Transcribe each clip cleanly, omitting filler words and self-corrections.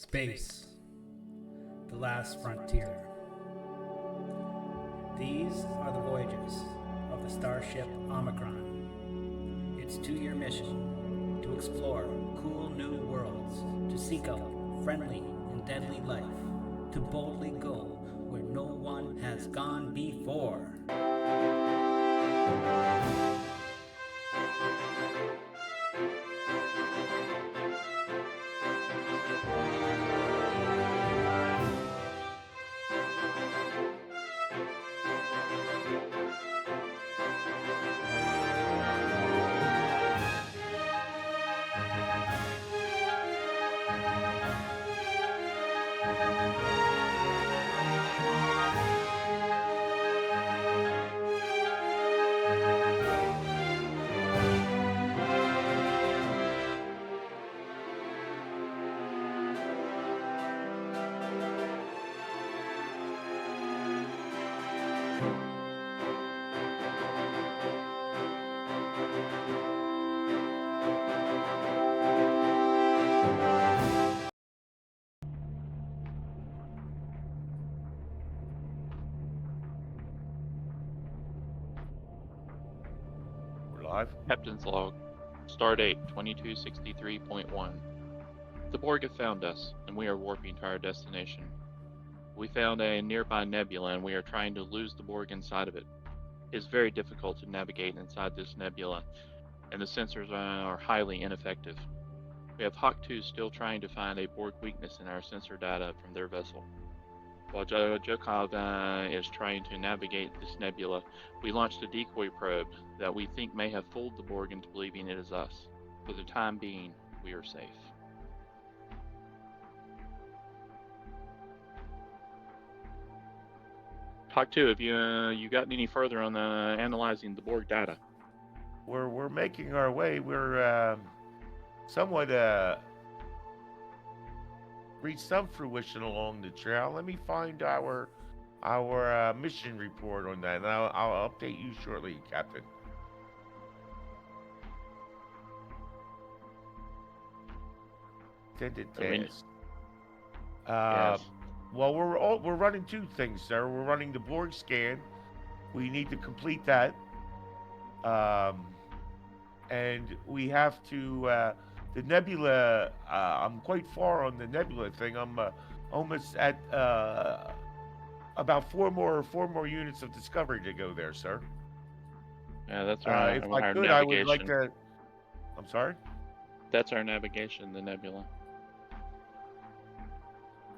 Space, the last frontier. These are the voyages of the starship Omicron. Its 2-year mission to explore cool new worlds, to seek out friendly and deadly life, to boldly go where no one has gone before. Live? Captain's log. Stardate 2263.1. The Borg have found us, and we are warping to our destination. We found a nearby nebula, and we are trying to lose the Borg inside of it. It is very difficult to navigate inside this nebula, and the sensors are highly ineffective. We have Hawk 2 still trying to find a Borg weakness in our sensor data from their vessel. While Jokov is trying to navigate this nebula, we launched a decoy probe that we think may have fooled the Borg into believing it is us. For the time being, we are safe. Hawk 2, have you gotten any further on analyzing the Borg data? We're making our way. We're somewhat reached some fruition along the trail. Let me find our mission report on that, and I'll update you shortly, Captain. Intended task. Yes. Well, we're running two things, sir. We're running the Borg scan. We need to complete that. And we have to the nebula. I'm quite far on the nebula thing. I'm almost at about four more units of discovery to go there, sir. Yeah, that's If I could, navigation. I would like to. I'm sorry. That's our navigation, the nebula.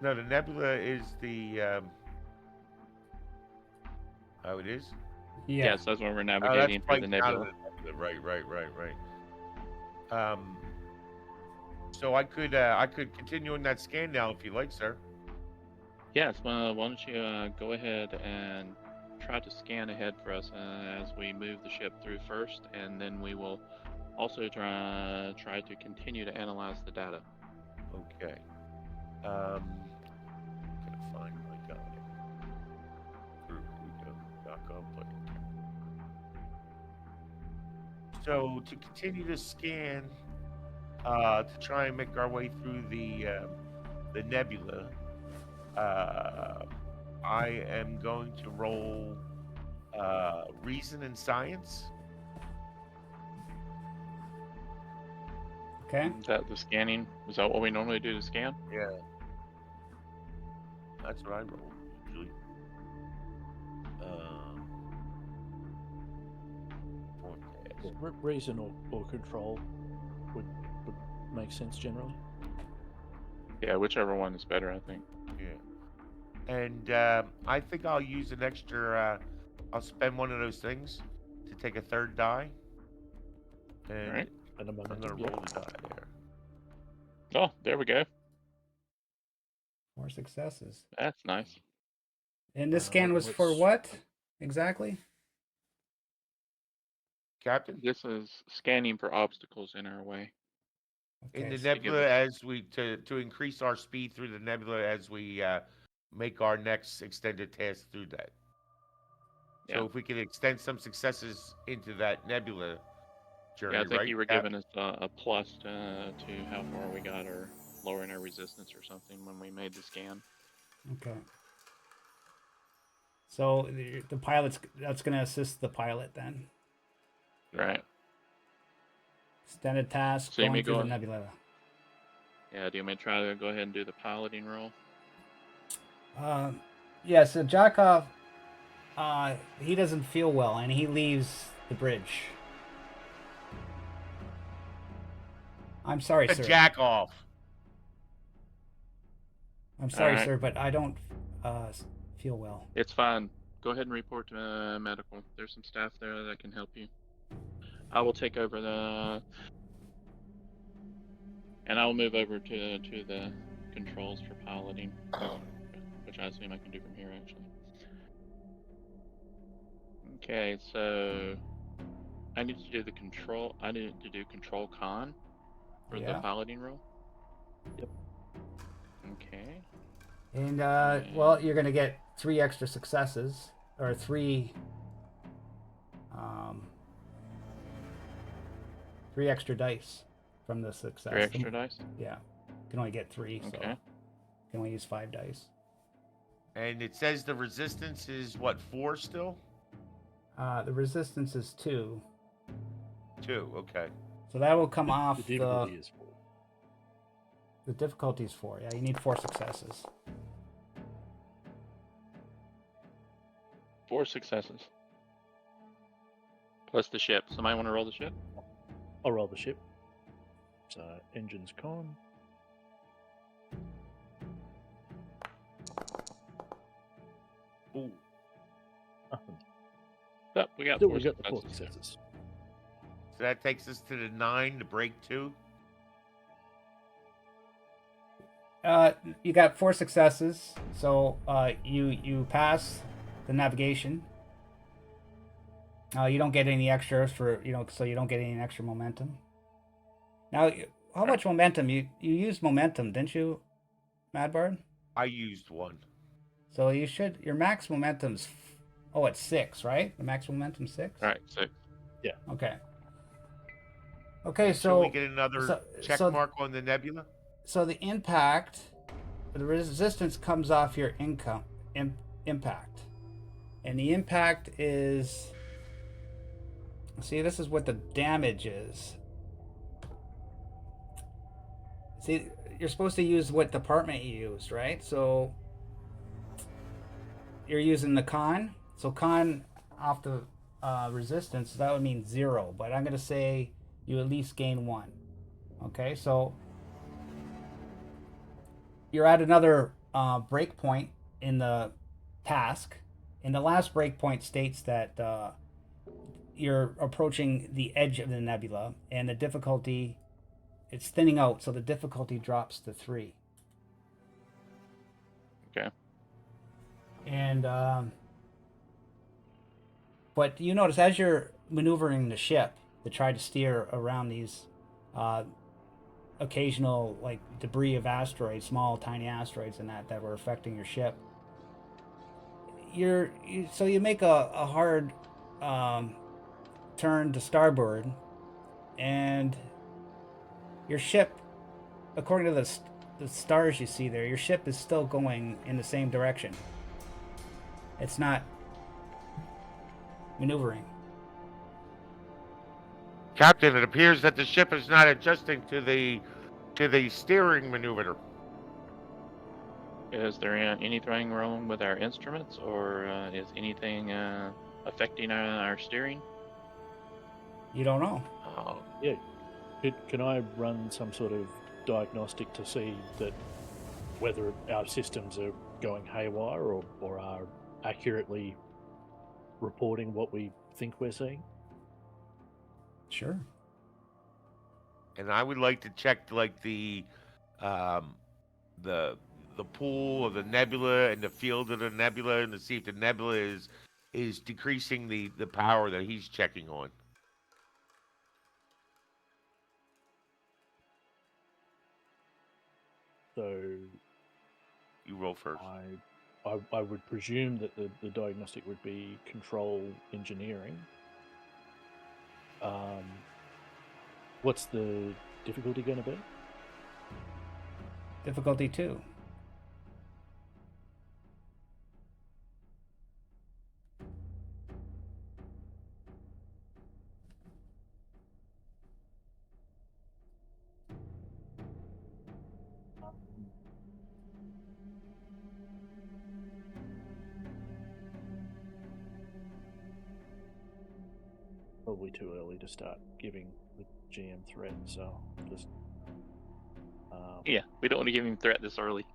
No, the nebula is the. Oh, it is. Yeah. Yes, that's when we're navigating through the nebula. Right. So I could continue on that scan now if you like, sir. Yes, well, why don't you go ahead and try to scan ahead for us as we move the ship through first, and then we will also try to continue to analyze the data. Okay. Gonna find my guy. Here we go. Back up. So to continue to scan, to try and make our way through the nebula, I am going to roll reason and science. Okay. Is that the scanning? Is that what we normally do to scan? Yeah. That's what I roll usually. Reason or control would make sense generally. Yeah, whichever one is better, I think. Yeah. And I think I'll use an extra. I'll spend one of those things to take a third die. And All right. And a I'm momentum. gonna roll the die there. Oh, there we go. 4 successes. That's nice. And this scan was for what exactly? Captain? This is scanning for obstacles in our way. In the Okay. nebula, as we to increase our speed through the nebula as we make our next extended task through that. So Yeah. if we can extend some successes into that nebula journey, Yeah, I think right? you were Cap? giving us a plus to how far we got, or lowering our resistance or something when we made the scan. Okay. So the pilot's that's going to assist the pilot then. Right. Extended task So you may going through go the on. nebula. Yeah, do you want me to try to go ahead and do the piloting roll? Yeah, so Jakov, he doesn't feel well and he leaves the bridge. I'm sorry, sir. Jack off. I'm sorry, Alright. sir, but I don't feel well. It's fine. Go ahead and report to medical. There's some staff there that can help you. I will take over and I will move over to the controls for piloting, which I assume I can do from here actually. Okay, so I need to do the control. I need to do control con for the Yeah. piloting roll. Yep. Okay. And well, you're going to get 3 extra successes or 3 extra dice from the success. 3 extra dice. Yeah. You can only get 3, so Okay. you can only use 5 dice. And it says the resistance is what, 4 still? The resistance is 2. 2, okay. So that will come The off difficulty is 4. the difficulty is 4. Yeah, you need 4 successes. 4 successes. Plus the ship. Somebody want to roll the ship? I'll roll the ship. So engines con. Ooh. Nothing. Yep, we got Still, 4 we got the 4 successes. successes. So that takes us to the 9 to break 2. You got 4 successes, so you pass the navigation. You don't get any extras for so you don't get any extra momentum. Now, how much momentum you used momentum, didn't you, Madbard? I used 1. So your max momentum's it's 6, right? The max momentum's 6. Alright, 6. Okay. Okay, Should so we get another check mark on the nebula? So the impact, the resistance comes off your impact, and the impact is. See, this is what the damage is. See, you're supposed to use what department you used, right? So you're using the con. So con off the resistance, that would mean 0. But I'm going to say you at least gain 1. Okay, so you're at another breakpoint in the task. And the last breakpoint states that you're approaching the edge of the nebula, and the difficulty, it's thinning out, so the difficulty drops to 3. Okay. And but you notice as you're maneuvering the ship to try to steer around these occasional like debris of asteroids, small tiny asteroids and that were affecting your ship, so you make a hard turn to starboard, and your ship, according to the stars you see there, your ship is still going in the same direction. It's not maneuvering. Captain, it appears that the ship is not adjusting to the steering maneuver. Is there anything wrong with our instruments, or is anything affecting our steering? You don't know. Oh, Yeah. Can I run some sort of diagnostic to see that whether our systems are going haywire or are accurately reporting what we think we're seeing? Sure. And I would like to check like the pool of the nebula and the field of the nebula, and to see if the nebula is decreasing the power that he's checking on. So You roll first. I would presume that the diagnostic would be control engineering. What's the difficulty going to be? difficulty 2. Probably too early to start giving the GM threat, so just Yeah, we don't want to give him threat this early.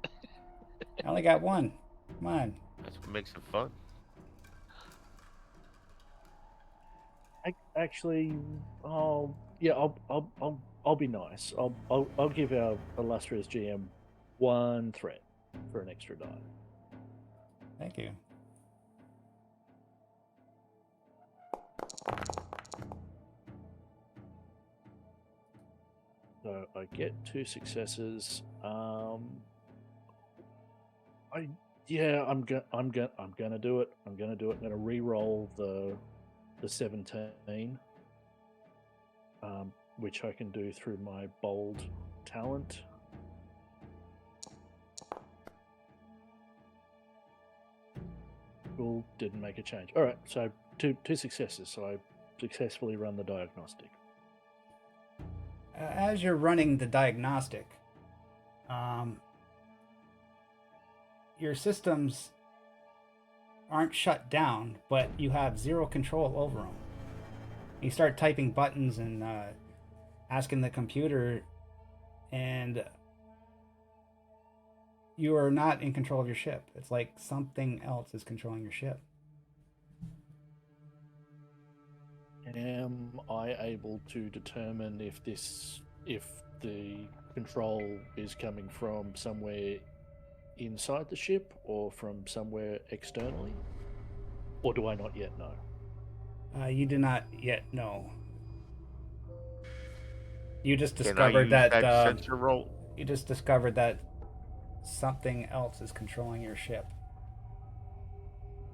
I only got one. Come on. That's what makes it fun. Actually, I'll be nice. I'll give our illustrious GM one threat for an extra die. Thank you. So I get 2 successes. I'm gonna do it. I'm gonna re-roll the 17, which I can do through my bold talent. Cool, didn't make a change. All right, so two successes. So I successfully run the diagnostic. As you're running the diagnostic, your systems aren't shut down, but you have zero control over them. You start typing buttons and asking the computer, and you are not in control of your ship. It's like something else is controlling your ship. Am I able to determine if the control is coming from somewhere inside the ship or from somewhere externally? Or do I not yet know? You do not yet know. You just Can I discovered use that, sensor roll? you just discovered that something else is controlling your ship.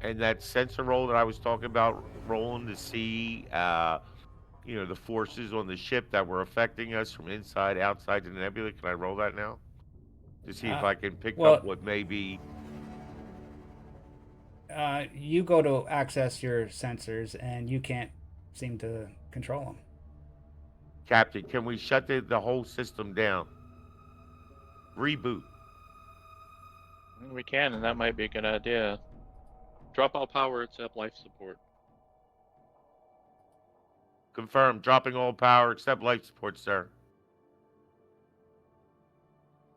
And that sensor roll that I was talking about, rolling to see, the forces on the ship that were affecting us from inside, outside the nebula. Can I roll that now to see if I can pick well- up what may be? You go to access your sensors, and you can't seem to control them. Captain, can we shut the whole system down? Reboot. We can, and that might be a good idea. Drop all power except life support. Confirm. Dropping all power except life support, sir.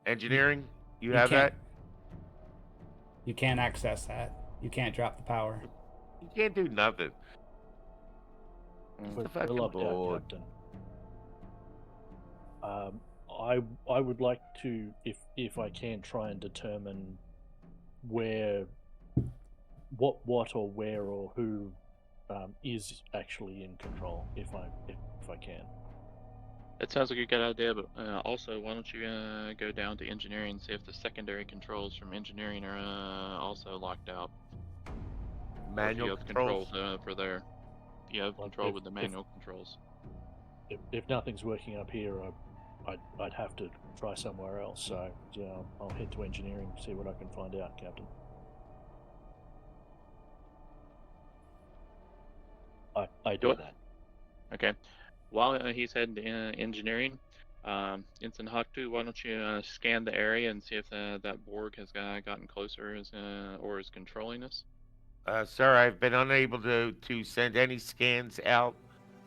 Engineering, you have can't, that? You can't access that. You can't drop the power. You can't do nothing. Mm. We're fucking locked out, board. Captain. I would like to, if I can, try and determine what or where or who is actually in control, if I can. It sounds like a good idea, but also, why don't you go down to engineering and see if the secondary controls from engineering are also locked out. Or if you Manual have controls. control for there. You have Well, control if- with the manual controls. If nothing's working up here, I'd have to try somewhere else. So yeah, I'll head to engineering, see what I can find out, Captain. I do Do it. that. Okay. While he's heading to engineering, Ensign Hawk2, why don't you scan the area and see if that Borg has gotten closer or is controlling us? Sir, I've been unable to send any scans out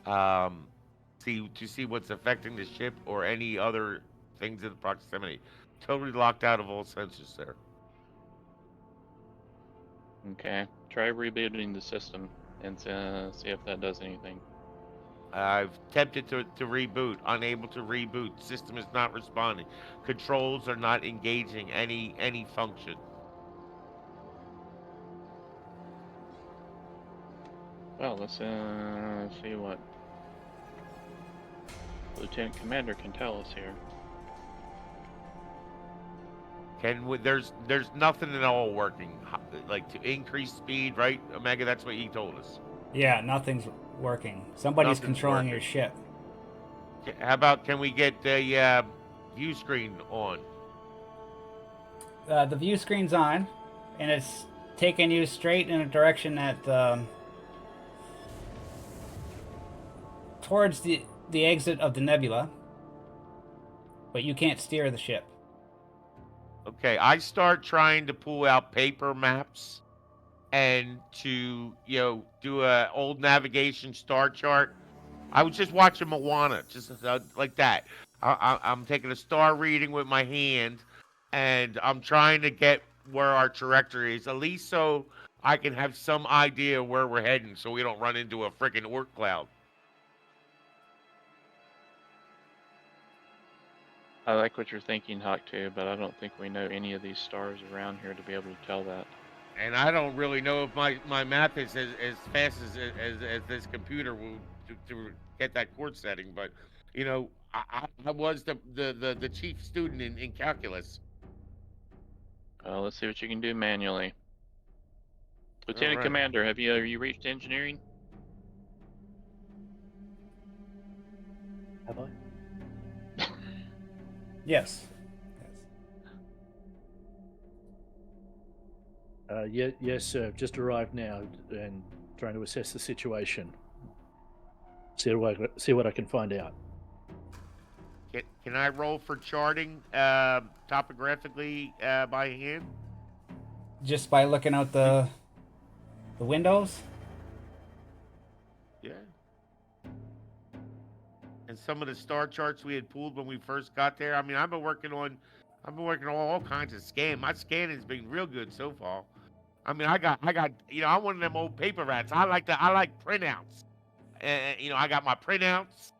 to see what's affecting the ship or any other things in the proximity. Totally locked out of all sensors, sir. Okay. Try rebooting the system and see if that does anything. I've attempted to reboot, unable to reboot. System is not responding. Controls are not engaging any function. Well, let's see what Lieutenant Commander can tell us here. There's nothing at all working. Like to increase speed, right, Omega? That's what he told us. Yeah, nothing's working. Somebody's Nothing's controlling working. your ship. How about can we get the view screen on? the view screen's on, and it's taking you straight in a direction that towards the exit of the nebula, but you can't steer the ship. Okay, I start trying to pull out paper maps and to do a old navigation star chart. I was just watching Moana, just like that. I'm taking a star reading with my hand, and I'm trying to get where our trajectory is, at least so I can have some idea where we're heading, so we don't run into a freaking orc cloud. I like what you're thinking, Hawk, too, but I don't think we know any of these stars around here to be able to tell that. And I don't really know if my math is as fast as this computer will to get that chord setting, but I was the chief student in calculus. Let's see what you can do manually. Lieutenant All right. Commander, have you reached engineering? Have I? Yes. Yes, sir. Just arrived now and trying to assess the situation. See what I can find out. Can I roll for charting topographically by hand? Just by looking out the windows. Yeah. And some of the star charts we had pulled when we first got there. I mean, I've been working on all kinds of scan. My scanning's been real good so far. I mean, I got I'm one of them old paper rats. I like printouts. And I got my printouts.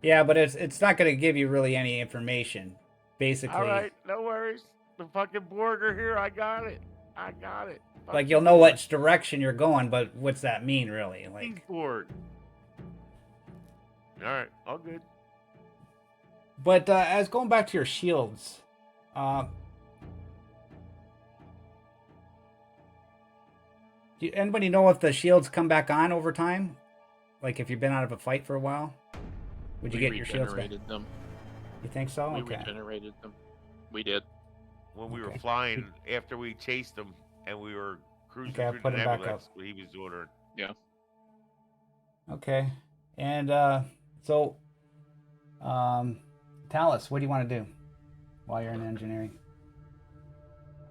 Yeah, but it's not going to give you really any information. Basically, All right, no worries. The fucking Borg are here. I got it. like you'll know which direction you're going, but what's that mean really? Like, Borg. All right, all good. but as going back to your shields, do anybody know if the shields come back on over time? Like if you've been out of a fight for a while, would you get your shields back? Regenerated them. You think so? We Okay. regenerated them. We did. When we were Okay. flying, after we chased them and we were cruising Okay, I'll through put the 'em back nebula, up. that's what he was ordering. Yeah. Okay. And so, Talus, what do you want to do while you're in engineering?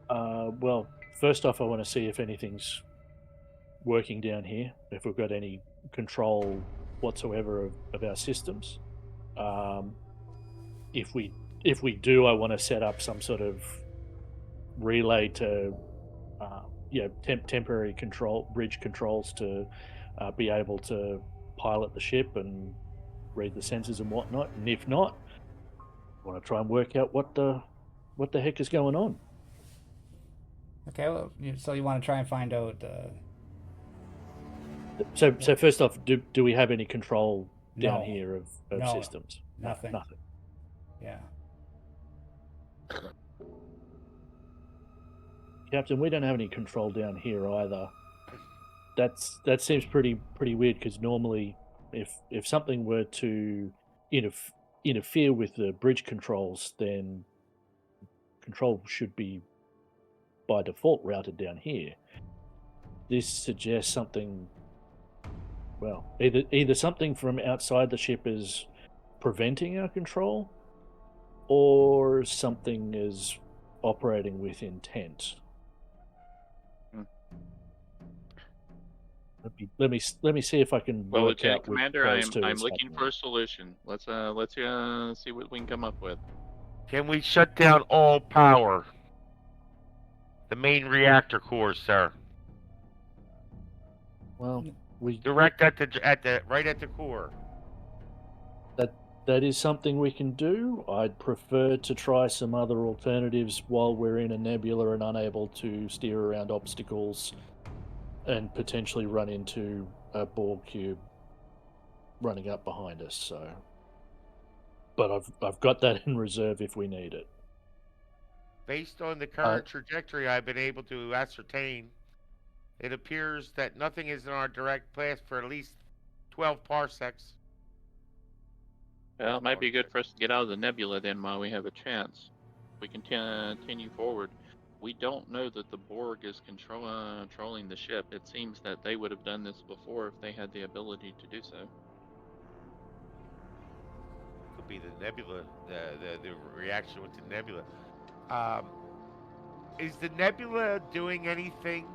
Well, first off, I want to see if anything's working down here. If we've got any control whatsoever of our systems. If we do, I want to set up some sort of relay to, temporary bridge controls to be able to pilot the ship and read the sensors and whatnot. And if not, I want to try and work out what the heck is going on. Okay, well, so you want to try and find out. So first off, do we have any control down No. here of No, systems? nothing. Nothing. Yeah. Captain, we don't have any control down here either. That seems pretty weird, because normally if something were to interfere with the bridge controls, then control should be by default routed down here. This suggests something, well, either something from outside the ship is preventing our control, or something is operating with intent. Let me see if I can Well, work Lieutenant out which Commander, those two I'm is looking happening. for a solution. Let's see what we can come up with. Can we shut down all power? The main reactor core, sir. Well, we Direct right at the core. that is something we can do. I'd prefer to try some other alternatives while we're in a nebula and unable to steer around obstacles and potentially run into a Borg cube running up behind us. So, but I've got that in reserve if we need it. Based on the current trajectory I've been able to ascertain, it appears that nothing is in our direct path for at least 12 parsecs. Well, it might be good for us to get out of the nebula then while we have a chance. We can continue forward. We don't know that the Borg is controlling the ship. It seems that they would have done this before if they had the ability to do so. Could be the nebula, the reaction with the nebula. Um, is the nebula doing anything,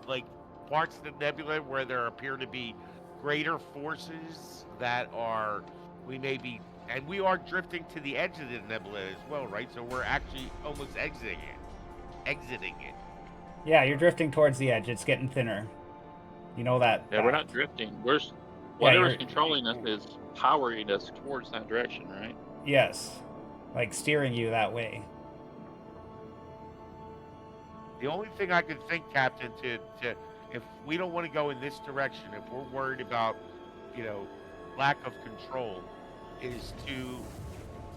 like parts of the nebula where there appear to be greater forces that are, we may be, and we are drifting to the edge of the nebula as well, right? So we're actually almost exiting it. Exiting it. Yeah, you're drifting towards the edge. It's getting thinner. You know that. Yeah, we're not fact. drifting. Yeah, Whatever's you're. controlling us is powering us towards that direction, right? Yes, like steering you that way. The only thing I can think, Captain, to if we don't want to go in this direction, if we're worried about, you know, lack of control, is to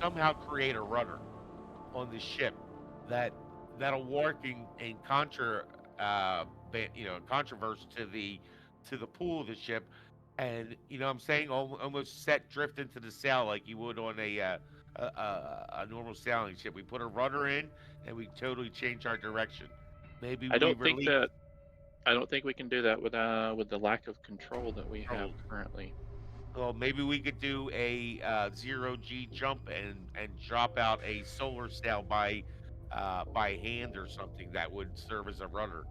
somehow create a rudder on the ship that that'll work in controversy to the pool of the ship, and what I'm saying, almost set drift into the sail like you would on a normal sailing ship. We put a rudder in and we totally change our direction. Maybe I we don't think release that I don't think we can do that with the lack of control that we have control. currently. Well, maybe we could do a zero G jump and drop out a solar sail by hand or something that would serve as a rudder.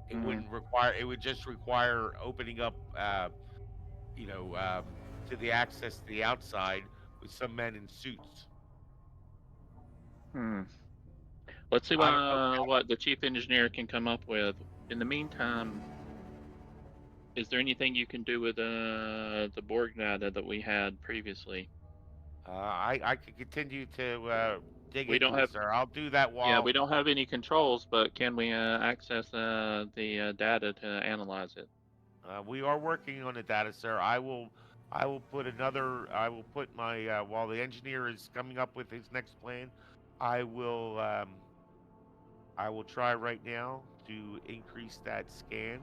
It Hmm. wouldn't require. It would just require opening up, you know, um, to the access to the outside with some men in suits. Hmm. Let's see I don't know. what the chief engineer can come up with. In the meantime, is there anything you can do with the Borg data that we had previously? I could continue to dig We don't into it, have, sir. I'll do that yeah, while we don't have any controls, but can we access the data to analyze it? we are working on the data, sir. I will put another. I will put my while the engineer is coming up with his next plan. I will. I will try right now to increase that scan.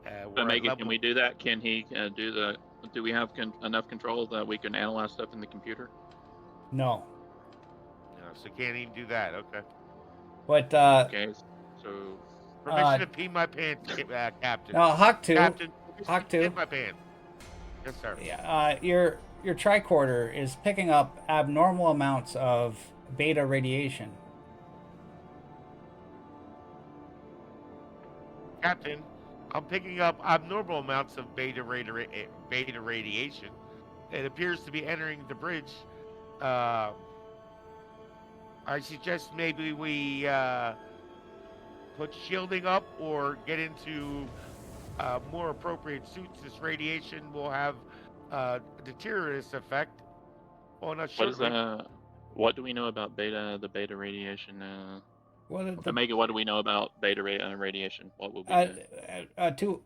We're at Omega, can level. we do that? Can he do the? Do we have enough control that we can analyze stuff in the computer? No, So can't even do that. Okay. but Okay, so Permission to pee my pants, Captain. no, Hawk Two, Captain, permission to Hawk shit Two. my pants. Yes, sir. Your tricorder is picking up abnormal amounts of beta radiation. Captain, I'm picking up abnormal amounts of beta radiation. It appears to be entering the bridge. Uh, I suggest maybe we put shielding up or get into more appropriate suits. This radiation will have a deterrent effect on us what is shortly. what do we know about the beta radiation? Well, Omega, what do we know about radiation? What will we uh, do? two,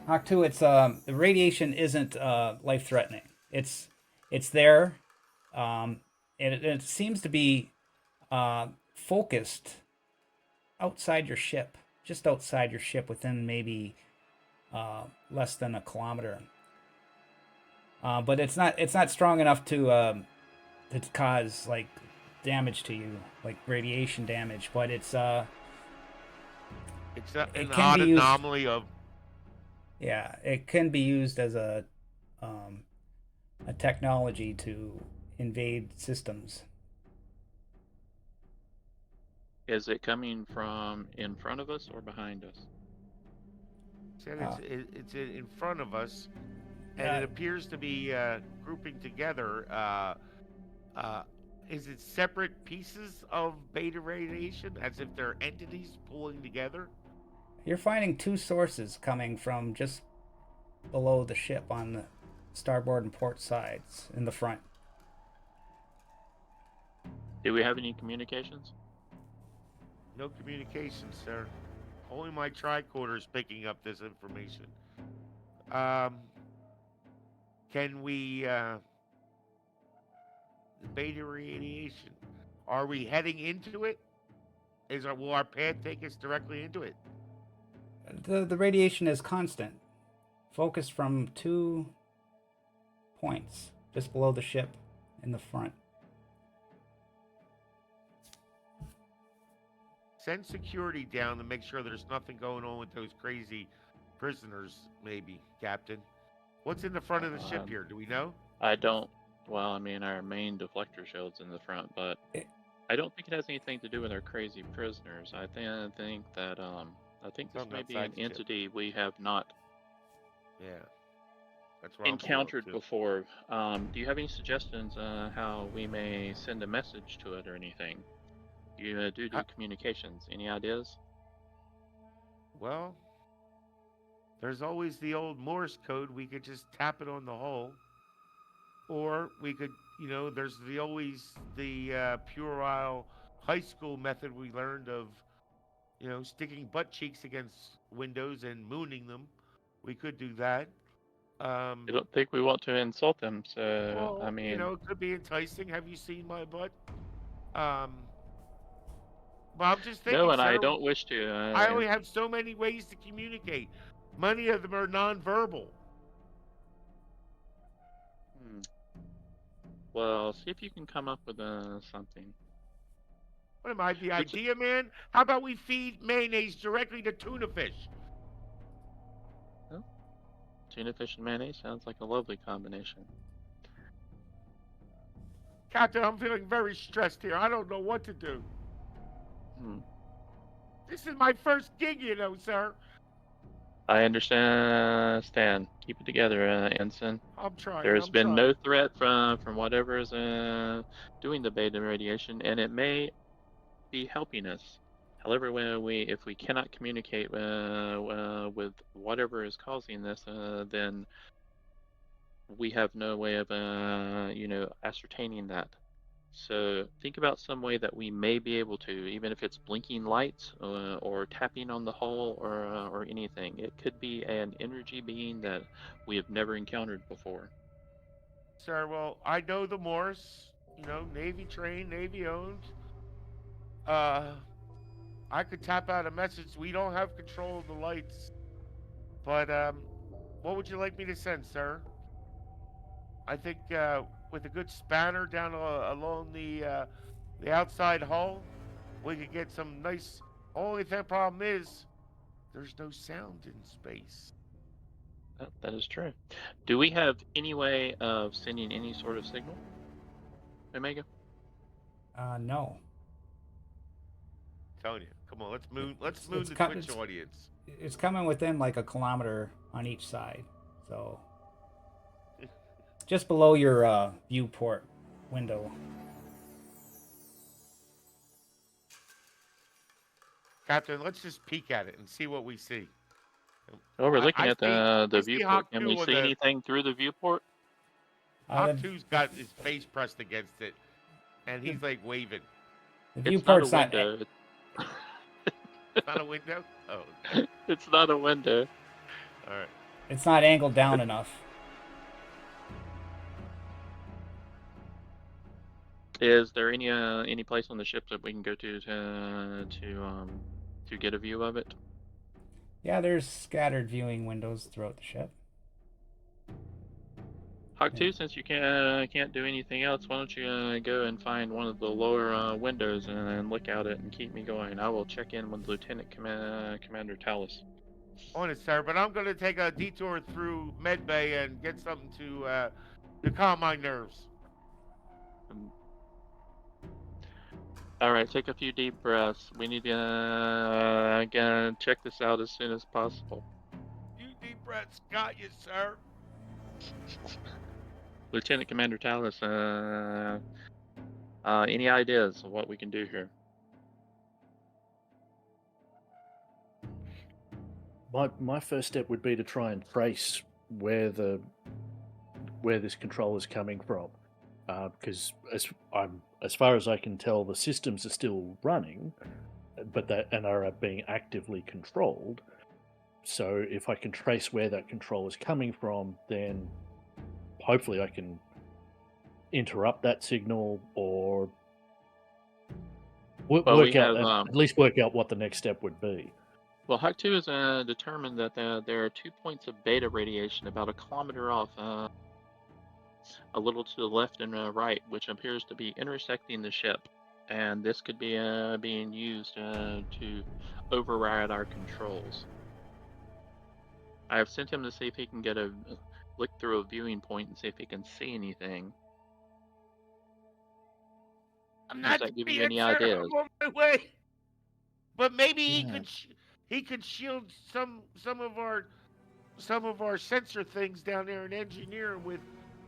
Hawk Two. It's the radiation isn't life threatening. It's there. It seems to be focused outside your ship, just outside your ship, within maybe less than a kilometer. But it's not strong enough to cause like damage to you, like radiation damage. But It's it an can odd be used. anomaly of. Yeah, it can be used as um, a technology to invade systems. Is it coming from in front of us or behind us? Said Uh, it's in front of us, and uh, it appears to be grouping together. Uh, is it separate pieces of beta radiation, as if they're entities pulling together? you're finding two sources coming from just below the ship on the starboard and port sides in the front. Do we have any communications? No communication, sir. Only my tricorder is picking up this information. Um, can we the beta radiation? Are we heading into it? Will our path take us directly into it? The radiation is constant, focused from two points just below the ship in the front. Send security down to make sure there's nothing going on with those crazy prisoners, maybe, Captain. What's in the front of the ship here? Do we know? I don't. Well, I mean, our main deflector shield's in the front, but I don't think it has anything to do with our crazy prisoners. I think that I think this Something may be outside an the ship. entity we have not Yeah. That's what encountered I'm feeling, too. before. Do you have any suggestions how we may send a message to it or anything? You do communications. Any ideas? Well, there's always the old Morse code. We could just tap it on the hull. Or we could, there's always the puerile high school method we learned of, sticking butt cheeks against windows and mooning them. We could do that. I don't think we want to insult them, so Well, I mean, it could be enticing. Have you seen my butt? But I'm just thinking, no, and I sir, don't wish to. I only have so many ways to communicate. Many of them are nonverbal. Well, see if you can come up with something. What am I, the idea man? How about we feed mayonnaise directly to tuna fish? Well, tuna fish and mayonnaise sounds like a lovely combination. Captain, I'm feeling very stressed here. I don't know what to do. This is my first gig, sir. I understand. Stan, keep it together, Ensign. I'm trying. There's been no threat from whatever is doing the beta radiation, and it may be helping us. However, if we cannot communicate with whatever is causing this, then we have no way of ascertaining that. So think about some way that we may be able to, even if it's blinking lights or tapping on the hull or anything. It could be an energy being that we have never encountered before. Sir, well, I know the Morse, Navy trained, Navy owned. I could tap out a message. We don't have control of the lights. But what would you like me to send, sir? I think with a good spanner down along the outside hull, we could get some nice. Only problem is, there's no sound in space. That is true. Do we have any way of sending any sort of signal, Omega? No. I'm telling you, come on, let's moon the Twitch audience. It's coming within like a kilometer on each side, so just below your viewport window. Captain, let's just peek at it and see what we see. Oh, we're looking at the viewport. Can we see anything through the viewport? Hawk 2's got his face pressed against it, and he's like waving. The viewport's not a window. It's not a window? Oh. It's not a window. All right. It's not angled down enough. Is there any place on the ship that we can go to get a view of it? Yeah, there's scattered viewing windows throughout the ship. Hawk 2, since you can't do anything else, why don't you go and find one of the lower windows and look out it and keep me going. I will check in with Lieutenant Commander Tallis. On it, sir, but I'm going to take a detour through Medbay and get something to calm my nerves. All right, take a few deep breaths. We need to again check this out as soon as possible. Few deep breaths, got you, sir. Lieutenant Commander Tallis, any ideas of what we can do here? My first step would be to try and trace where this control is coming from, because as far as I can tell, the systems are still running, but are being actively controlled. So if I can trace where that control is coming from, then hopefully I can interrupt that signal or at least work out what the next step would be. Well, Hawk 2 has determined that there are 2 points of beta radiation about a kilometer off a little to the left and right, which appears to be intersecting the ship. And this could be being used to override our controls. I have sent him to see if he can get a look through a viewing point and see if he can see anything. I'm Does not that give you seeing any it, sir. ideas? I'm on my way. But maybe Yeah. he could shield some of our sensor things down there and engineer with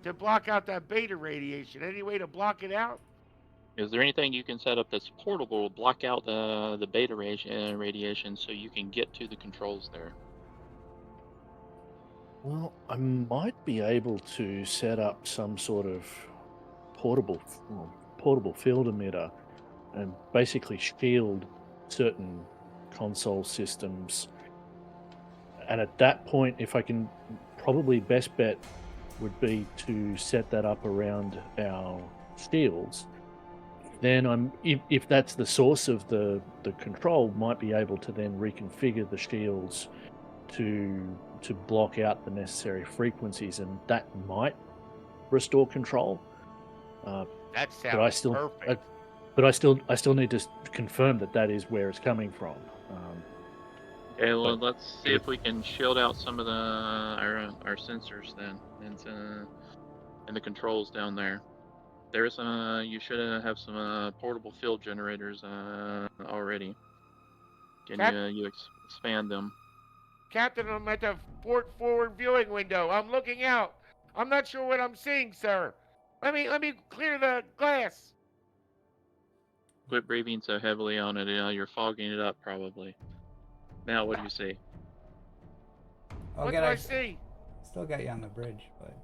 to block out that beta radiation. Any way to block it out? Is there anything you can set up that's portable, block out the beta radiation so you can get to the controls there? Well, I might be able to set up some sort of portable portable field emitter and basically shield certain console systems. And at that point, if I can, probably best bet would be to set that up around our shields. Then if that's the source of the control, might be able to then reconfigure the shields to block out the necessary frequencies, and that might restore control. That But I sounds still, perfect. I still need to confirm that is where it's coming from. Okay, well, But let's see if we can shield out some of our sensors then, and the controls down there. There's you should have some portable field generators already. Can Cap- you expand them? Captain, I'm at the port forward viewing window. I'm looking out. I'm not sure what I'm seeing, sir. Let me clear the glass. Quit breathing so heavily on it. You're fogging it up probably. Now, what do you see? What do I see? Still got you on the bridge, but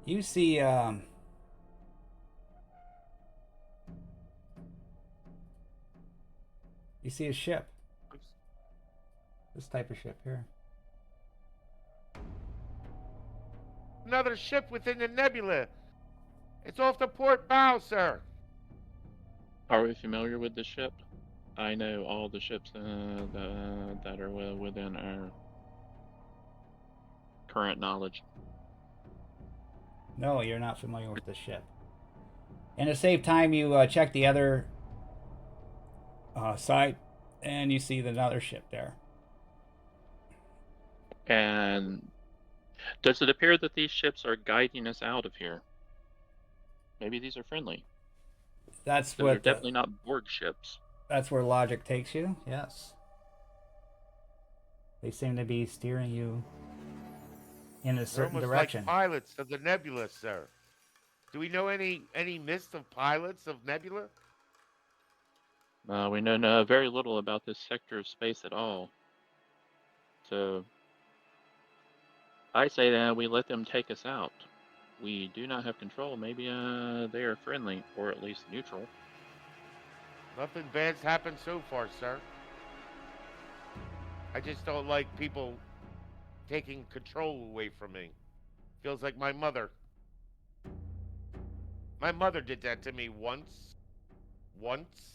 you see you see a ship. This type of ship here. Another ship within the nebula. It's off the port bow, sir. Are we familiar with the ship? I know all the ships that are within our current knowledge. No, you're not familiar with the ship. And to save time, you check the other side, and you see another ship there. And does it appear that these ships are guiding us out of here? Maybe these are friendly. That's They're what definitely not Borg ships. that's where logic takes you. Yes. They seem to be steering you in a They're certain almost direction. like pilots of the nebula, sir. Do we know any list of pilots of nebula? We know very little about this sector of space at all. So I say that we let them take us out. We do not have control. Maybe they are friendly, or at least neutral. Nothing bad's happened so far, sir. I just don't like people taking control away from me. Feels like my mother. My mother did that to me once. Once.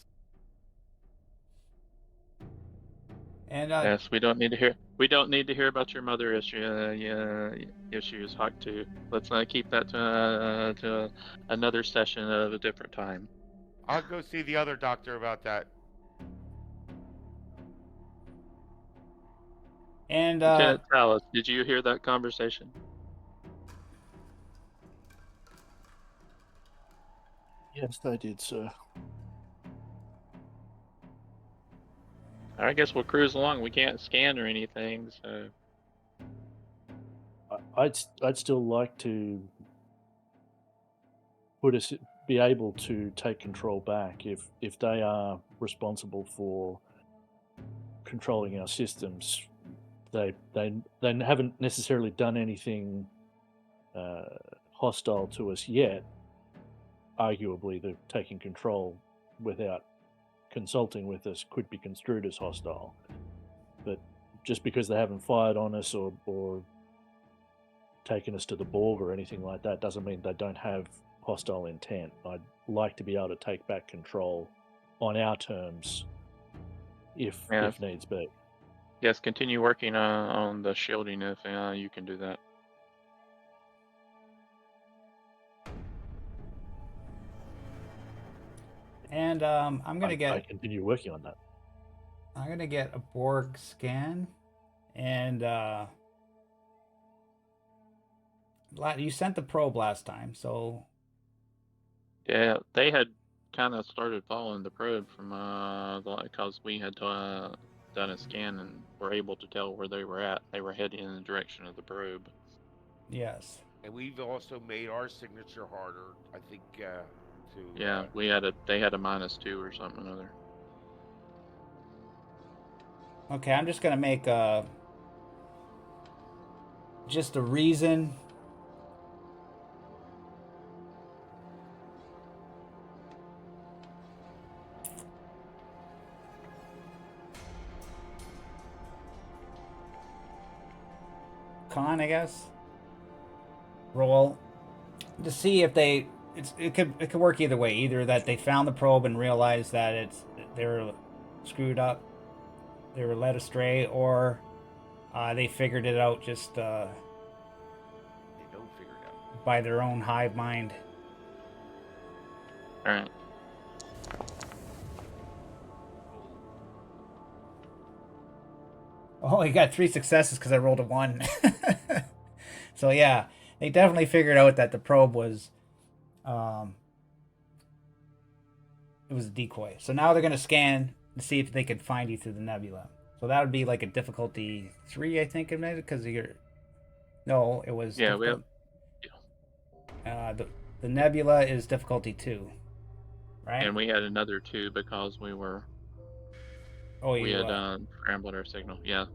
And Yes, we don't need to hear. We don't need to hear about your mother issues, Hawk 2. Let's keep that to another session of a different time. I'll go see the other doctor about that. Lieutenant Tallis, did you hear that conversation? yes, I did, sir. I guess we'll cruise along. We can't scan or anything, so I'd still like to be able to take control back if they are responsible for controlling our systems. They haven't necessarily done anything hostile to us yet. Arguably, they're taking control without consulting with us could be construed as hostile. But just because they haven't fired on us or taken us to the Borg or anything like that doesn't mean they don't have hostile intent. I'd like to be able to take back control on our terms if needs be. Yes, continue working on the shielding if you can do that. And I'm gonna I get continue working on that. a Borg scan, and you sent the probe last time, so Yeah, they had kind of started following the probe from because we had done a scan and were able to tell where they were at. They were heading in the direction of the probe. yes. And we've also made our signature harder, I think, to. Yeah, they had a -2 or something or other. Okay, I'm just gonna make just a reason. Con, I guess. Roll to see if it could work either way. Either that they found the probe and realized that they were screwed up, they were led astray, or they figured it out just They don't figure it out. by their own hive mind. All right. Oh, you got 3 successes because I rolled a 1. So yeah, they definitely figured out that the probe was it was a decoy. So now they're gonna scan to see if they can find you through the nebula. So that would be like a difficulty 3, I think, because you're. No, it was. Yeah, we have. The nebula is difficulty 2, right? And we had another 2 because we we had scrambled our signal. Yeah.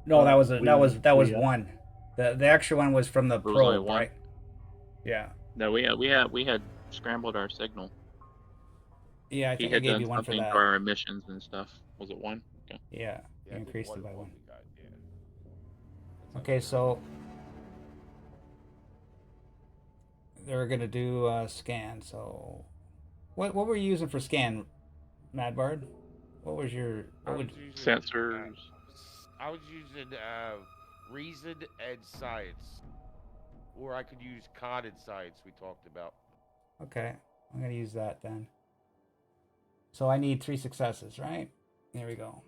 No, that was we 1. The extra one was from the It was only probe, 1? right? Yeah. No, we had scrambled our signal. Yeah, I He think I had gave done you 1 for something that. to our emissions and stuff. Was it 1? Okay. Yeah, Yeah, you I think increased one it by point 1. we got, yeah. Okay, so they're gonna do a scan. So, what were you using for scan, Mad Bard? What was your Sensors. I was using reason and science, or I could use con and science. We talked about. Okay, I'm gonna use that then. So I need 3 successes, right? There we go.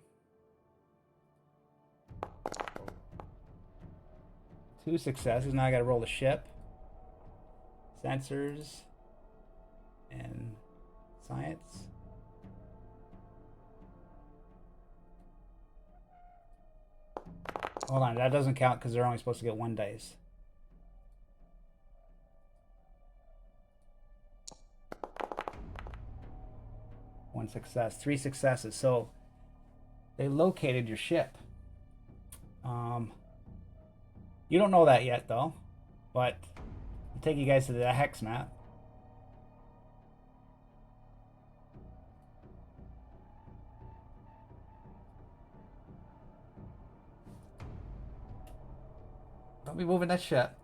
2 successes. Now I gotta roll the ship. Sensors. And science. Hold on, that doesn't count because they're only supposed to get 1 dice. One success, 3 successes. So they located your ship. You don't know that yet, though. But I'll take you guys to the hex map. Don't be moving that ship.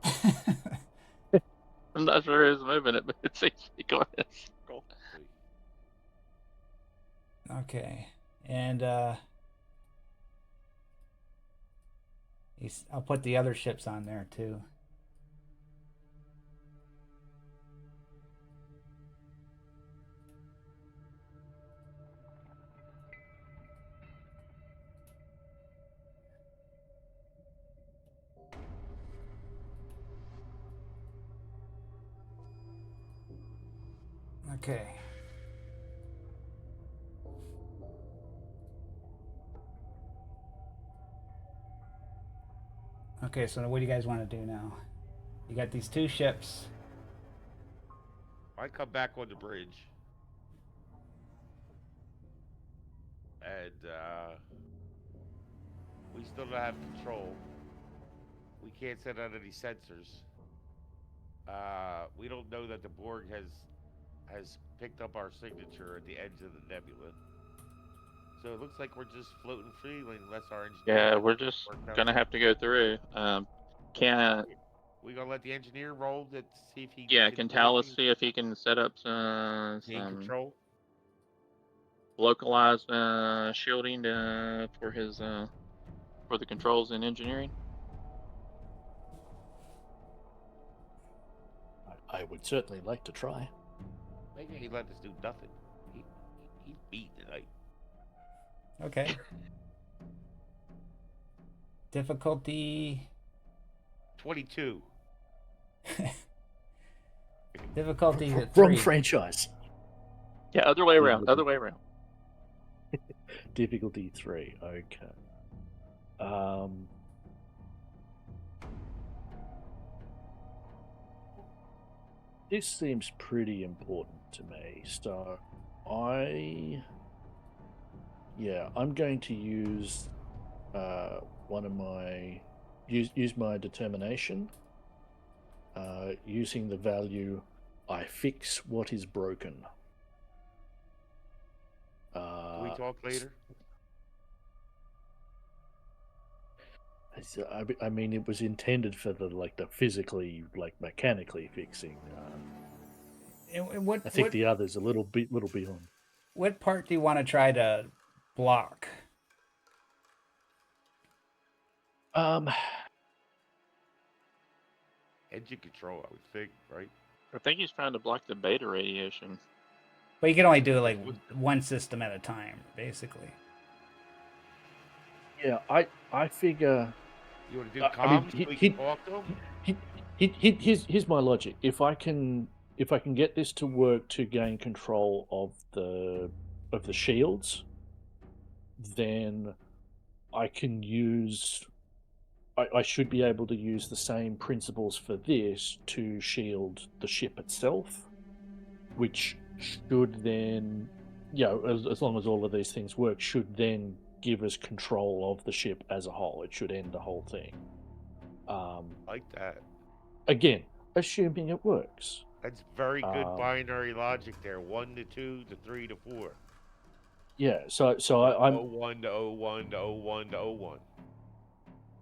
I'm not sure who's moving it, but it seems to be going in a circle. Okay. And I'll put the other ships on there too. Okay. Okay, so what do you guys want to do now? You got these 2 ships. I come back on the bridge, and we still don't have control. We can't send out any sensors. We don't know that the Borg has picked up our signature at the edge of the nebula. So it looks like we're just floating freely unless our engineer. Yeah, we're just gonna have to go through. Can we gonna let the engineer roll to see if he? Can Talus see if he can set up some control? localized shielding for his for the controls and engineering? I would certainly like to try. Maybe he let us do nothing. He beat tonight. Okay. Difficulty. 22. Difficulty Wrong 3. franchise. Yeah, other way around. Other way around. Difficulty 3. Okay. This seems pretty important to me, so I'm going to use one of my use my determination, using the value I fix what is broken. Can we talk later? I mean, it was intended for the physically, mechanically fixing. And what, I think what, the others a little beyond. what part do you want to try to block? Engine control, I would think, right? I think he's trying to block the beta radiation. But you can only do like one system at a time, basically. Yeah, I figure. You want to do I comms? mean, We can talk to him? here's my logic. If I can get this to work to gain control of the shields, then I can use. I should be able to use the same principles for this to shield the ship itself, which should then, as long as all of these things work, should then give us control of the ship as a whole. It should end the whole thing. Like that. Again, assuming it works. That's very good binary logic there. 1 to 2 to 3 to 4. Yeah, so I'm 01 to 01 to 01 to 01.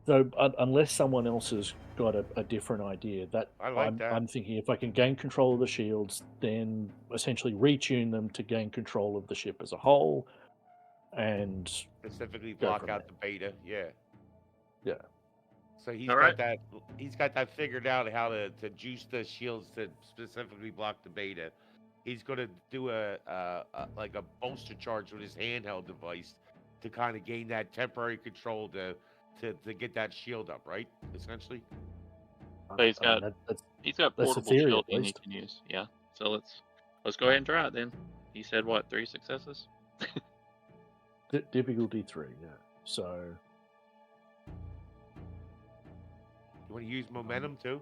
So unless someone else has got a different idea, I like that. I'm thinking if I can gain control of the shields, then essentially retune them to gain control of the ship as a whole, and Specifically go block from out the beta. Yeah. Yeah. So he's All got right. that. He's got that figured out how to juice the shields to specifically block the beta. He's going to do a bolster charge with his handheld device to kind of gain that temporary control to get that shield up, right? Essentially. But he's I mean, got that's he's got that's the portable theory, at shielding he least. can use. Yeah. So let's go ahead and try it then. He said what, 3 successes? Difficulty 3. Yeah. So You want to use momentum too?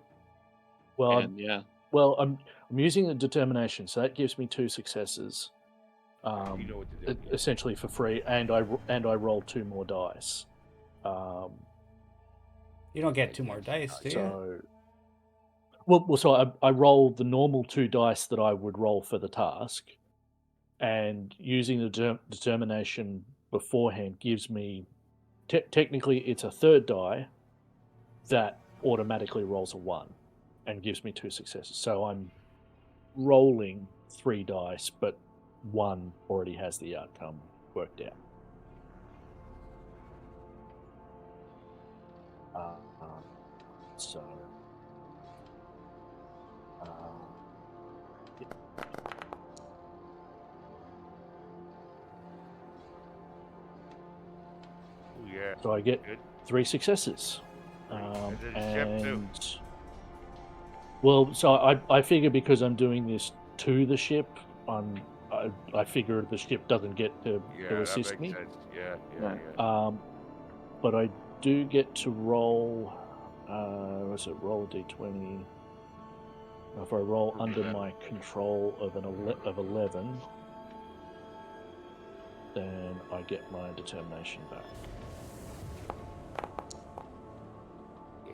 well, And yeah. I'm using the determination, so that gives me 2 successes. You know what to do. Essentially for free, and I roll 2 more dice. You don't get 2 more dice, do you? So, so I roll the normal 2 dice that I would roll for the task, and using the determination beforehand gives me, technically it's a 3rd die that automatically rolls a 1 and gives me 2 successes. So I'm rolling 3 dice, but 1 already has the outcome worked out. So yeah. Ooh, yeah. So I get Good. 3 successes. And then ship too. And well, so I figure because I'm doing this to the ship, I figure the ship doesn't get to assist that me. makes sense. Yeah. But I do get to roll. What's it? Roll a d20. If I roll under my control of 11, then I get my determination back.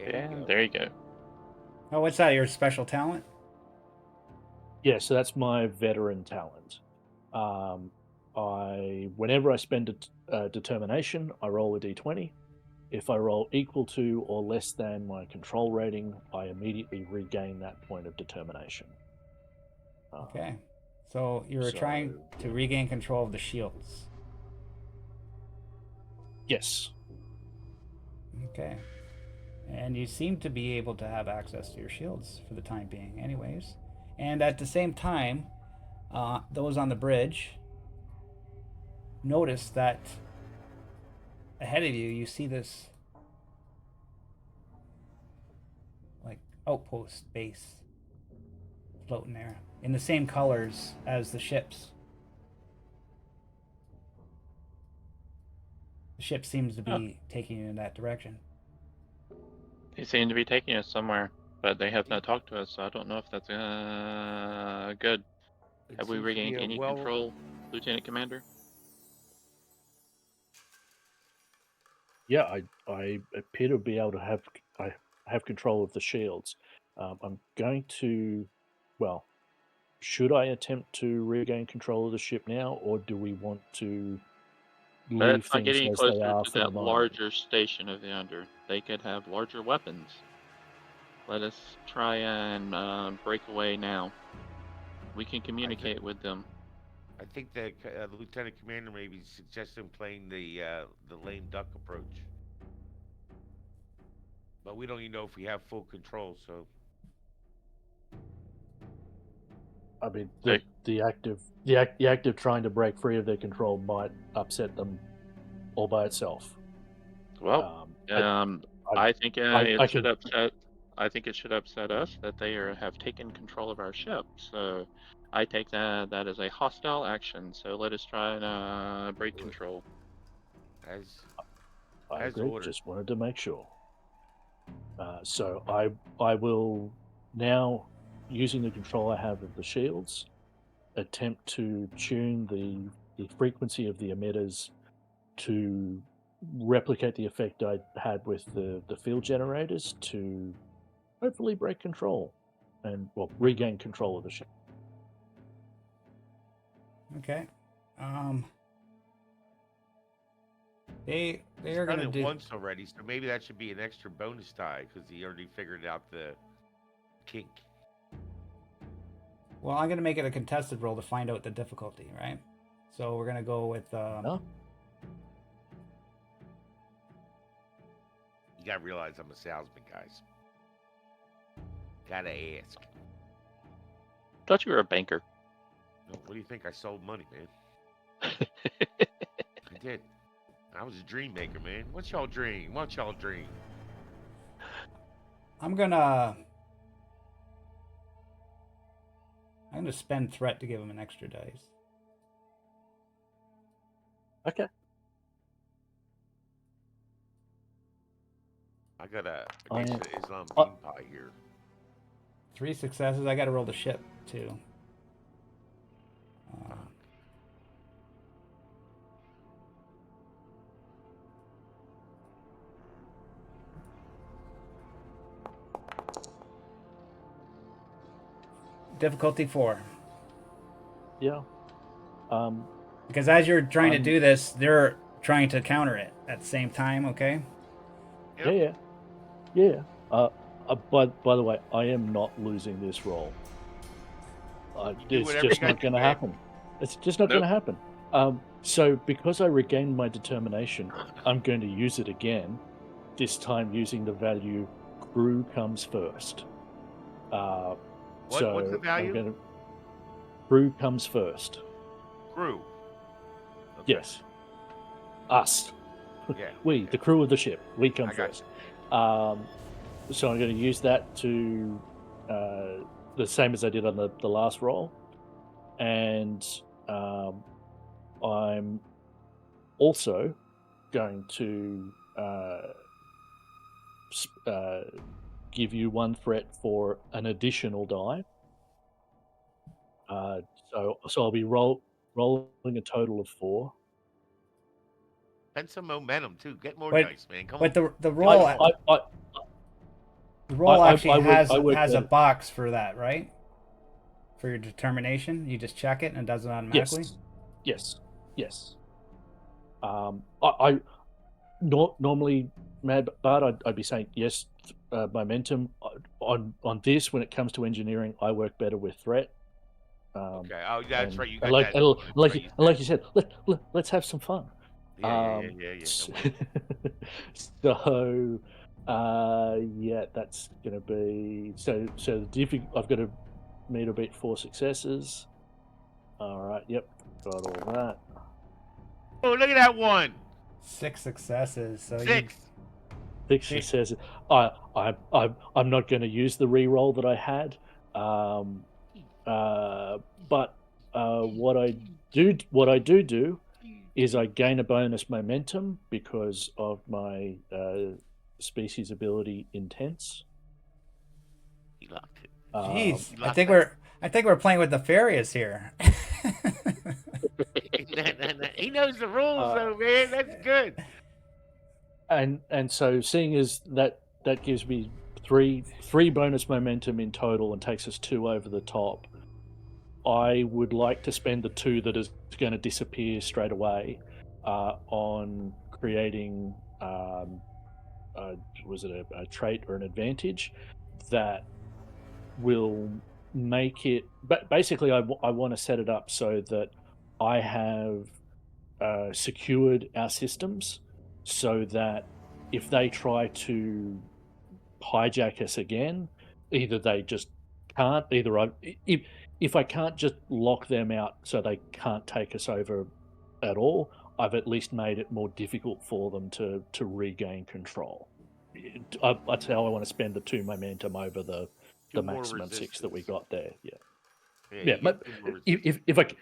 And there you go. Oh, what's that? Your special talent? Yeah, so that's my veteran talent. Whenever I spend a determination, I roll a d20. If I roll equal to or less than my control rating, I immediately regain that point of determination. Okay. So you were trying to regain control of the shields. Yes. Okay. And you seem to be able to have access to your shields for the time being, anyways. And at the same time, those on the bridge notice that ahead of you, you see this like outpost base floating there in the same colors as the ships. The ship seems to be taking you in that direction. They seem to be taking us somewhere, but they have not talked to us, so I don't know if that's good. It Have we seems to be regained a any control, Lieutenant Commander? Yeah, I appear to be able to have control of the shields. I'm going to, well, should I attempt to regain control of the ship now, or do we want to leave Let's not get things any as they closer are to for the that moment? larger station of yonder. They could have larger weapons. Let us try and break away now. We can communicate with them. I think the lieutenant commander maybe suggesting playing the lame duck approach, but we don't even know if we have full control. So I mean, Hey. the act of trying to break free of their control might upset them all by itself. Well, I think I it should can. upset. I think it should upset us that they have taken control of our ship. So I take that as a hostile action. So let us try and break control. as I as agree. ordered. Just wanted to make sure. So I will now, using the control I have of the shields, attempt to tune the frequency of the emitters to replicate the effect I had with the field generators to hopefully break control and regain control of the ship. Okay. They He's are done gonna it do. once already, so maybe that should be an extra bonus die because he already figured out the kink. Well, I'm gonna make it a contested roll to find out the difficulty, right? So we're gonna go with. No? You gotta realize I'm a salesman, guys. Gotta ask. Thought you were a banker. No, what do you think? I sold money, man. I did. I was a dream maker, man. What's y'all dream? What's y'all dream? I'm gonna spend threat to give him an extra dice. Okay. I got a I Nation am- of Islam bean pie here. 3 successes. I got to roll the ship too. Difficulty 4. Yeah. Because as you're trying to do this, they're trying to counter it at the same time. Okay. Yep. Yeah. By the way, I am not losing this roll. do It's whatever just you gotta not do, going to man. happen. It's just not going to happen. So because I regained my determination, I'm going to use it again. This time using the value crew comes first. What's the I'm value? gonna, crew comes first. Crew. Okay. Yes. Us. Yeah. We, the crew of the ship. We come I got first. So I'm going to use that to the same as I did on the last roll. And I'm also going to give you one threat for an additional die. So I'll be rolling a total of 4. And some momentum too. Get more But- dice, man. Come But on. the roll the roll actually I work has a better. box for that, right? For your determination, you just check it and it does it automatically. Yes. I normally, Mad Bart, I'd be saying yes. Momentum on this when it comes to engineering, I work better with threat. Okay. Oh, that's and, right. You and got like that. and, That's like right, you- and like you said, let's have some fun. Yeah. S- I'm with you. so, yeah, that's gonna be so the I've got to meet or beat 4 successes. All right. Yep. Got all that. Oh, look at that one. 6 successes. So 6. 6 Hey. successes. I'm not going to use the re-roll that I had. But what I do is I gain a bonus momentum because of my species ability intense. He locked it. Jeez, You locked I think we're playing with nefarious here. He knows the rules, though, man. That's good. And so seeing as that gives me three bonus momentum in total and takes us 2 over the top, I would like to spend the 2 that is going to disappear straight away on creating was it a trait or an advantage that will make it. But basically, I want to set it up so that I have secured our systems so that if they try to hijack us again, either they just can't. If I can't just lock them out so they can't take us over at all, I've at least made it more difficult for them to regain control. That's how I want to spend the 2 momentum over the 2 more maximum 6 that we resistance. got there. Yeah, Yeah, yeah. you get 2 more resistance.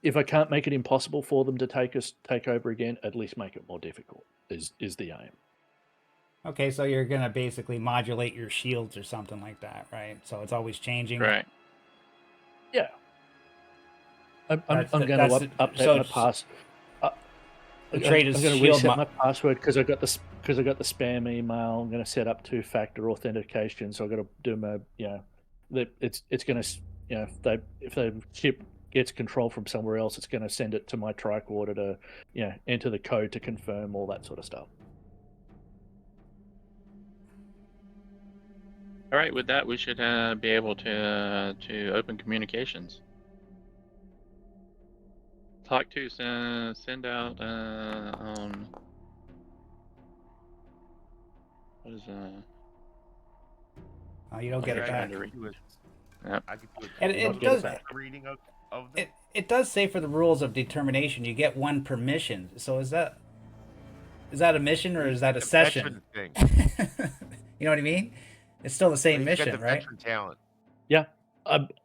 If I can't make it impossible for them to take over again, at least make it more difficult is the aim. Okay, so you're gonna basically modulate your shields or something like that, right? So it's always changing. Right. Yeah, I'm That's going to update so my pass. the trait I'm is going to shield. reset my password because I got the spam email. I'm going to set up 2-factor authentication, so I've got to do my it's going to if the ship gets control from somewhere else, it's going to send it to my tricorder to enter the code to confirm all that sort of stuff. All right. With that, we should be able to open communications. Talk to send out what is Oh, you don't get it Okay, back. Yep. I could do And a it little does. reading of them. It does say for the rules of determination, you get 1 per mission. So is that a mission or is that a The session? veteran thing. You know what I mean? It's still the same He's got mission, the right? veteran talent. Yeah.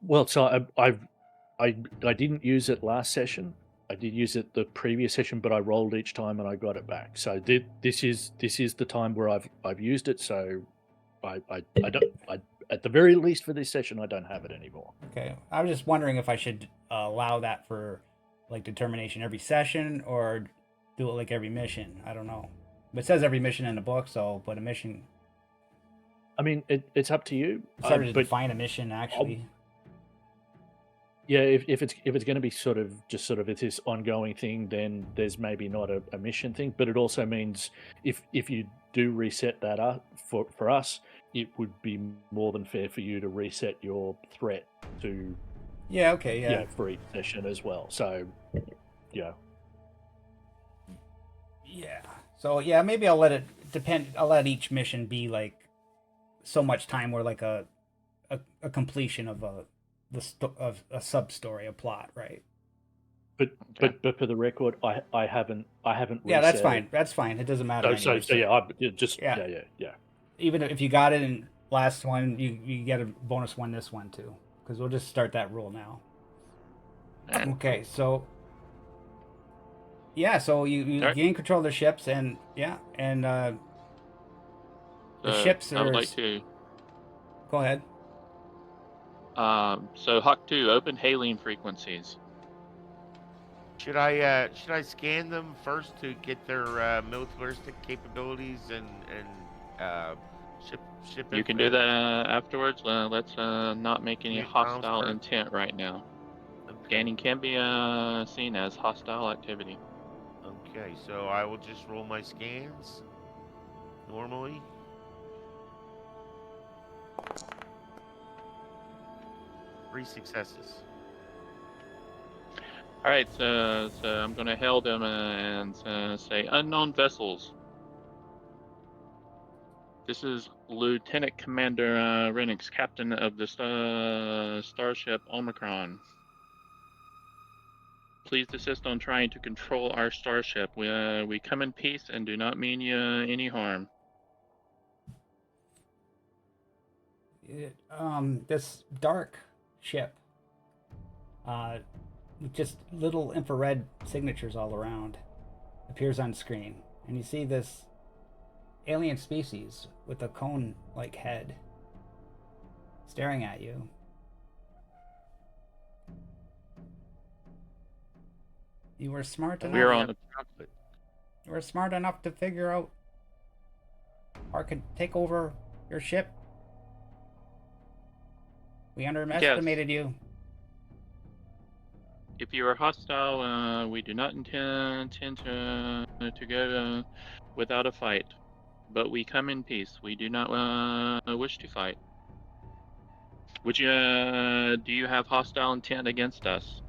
Well, so I didn't use it last session. I did use it the previous session, but I rolled each time and I got it back. So this is the time where I've used it. So I don't at the very least for this session I don't have it anymore. Okay. I was just wondering if I should allow that for like determination every session or do it like every mission. I don't know. But it says every mission in the book, so but a mission. I mean, it's up to you. It's harder to But define a mission actually. yeah, if it's going to be sort of it's this ongoing thing, then there's maybe not a mission thing. But it also means if you do reset that up for us, it would be more than fair for you to reset your threat to Yeah. Okay. Yeah. for each session as well. So yeah. Yeah. So yeah, maybe I'll let it depend. I'll let each mission be like so much time, or like a completion of of a sub story, a plot, right? But Okay. but for the record, I haven't Yeah, that's reset fine. it. That's fine. It doesn't matter. So Anyway, yeah, Yeah. yeah. Even if you got it in last one, you get a bonus one this one too, because we'll just start that rule now. And Okay, so yeah, so you Alright. gain control of the ships, and the ships I would are. like to. Go ahead. So Hawk 2, open hailing frequencies. Should I scan them first to get their militaristic capabilities and ship? You can do that afterwards. Let's not make any Make hostile comms intent right now. Okay. Scanning can be seen as hostile activity. Okay, so I will just roll my scans normally. Three successes. All right, so I'm going to hail them and say, unknown vessels. This is Lieutenant Commander Renix, captain of the starship Omicron. Please desist on trying to control our starship. We come in peace and do not mean you any harm. This dark ship, with just little infrared signatures all around, appears on screen, and you see this alien species with a cone-like head staring at you. You were smart enough. We're on Have chocolate. You were smart enough to figure out or could take over your ship. We underestimated you. If you are hostile, we do not intend to go without a fight. But we come in peace. We do not wish to fight. Would you? Do you have hostile intent against us?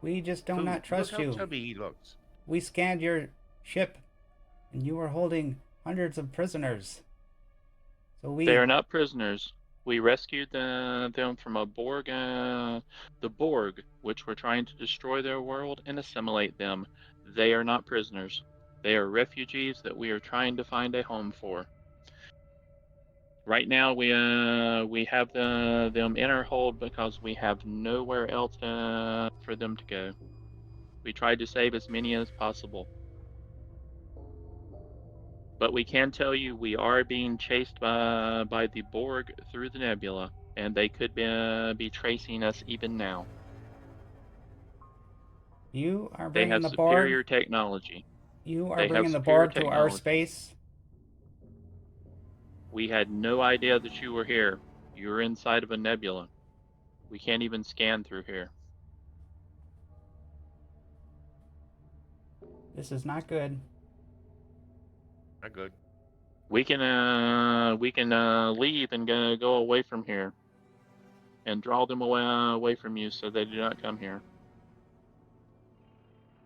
We just do not trust Look how you. chubby he looks. We scanned your ship, and you were holding hundreds of prisoners. So They are not prisoners. We rescued them from a Borg, the Borg, which were trying to destroy their world and assimilate them. They are not prisoners. They are refugees that we are trying to find a home for. Right now, we have them in our hold because we have nowhere else for them to go. We tried to save as many as possible. But we can tell you we are being chased by the Borg through the nebula, and they could be tracing us even now. You are They bringing have the Borg. superior technology. You are They have bringing the superior Borg to our technology. space. We had no idea that you were here. You were inside of a nebula. We can't even scan through here. This is not good. Not good. We can leave and go away from here, and draw them away from you so they do not come here.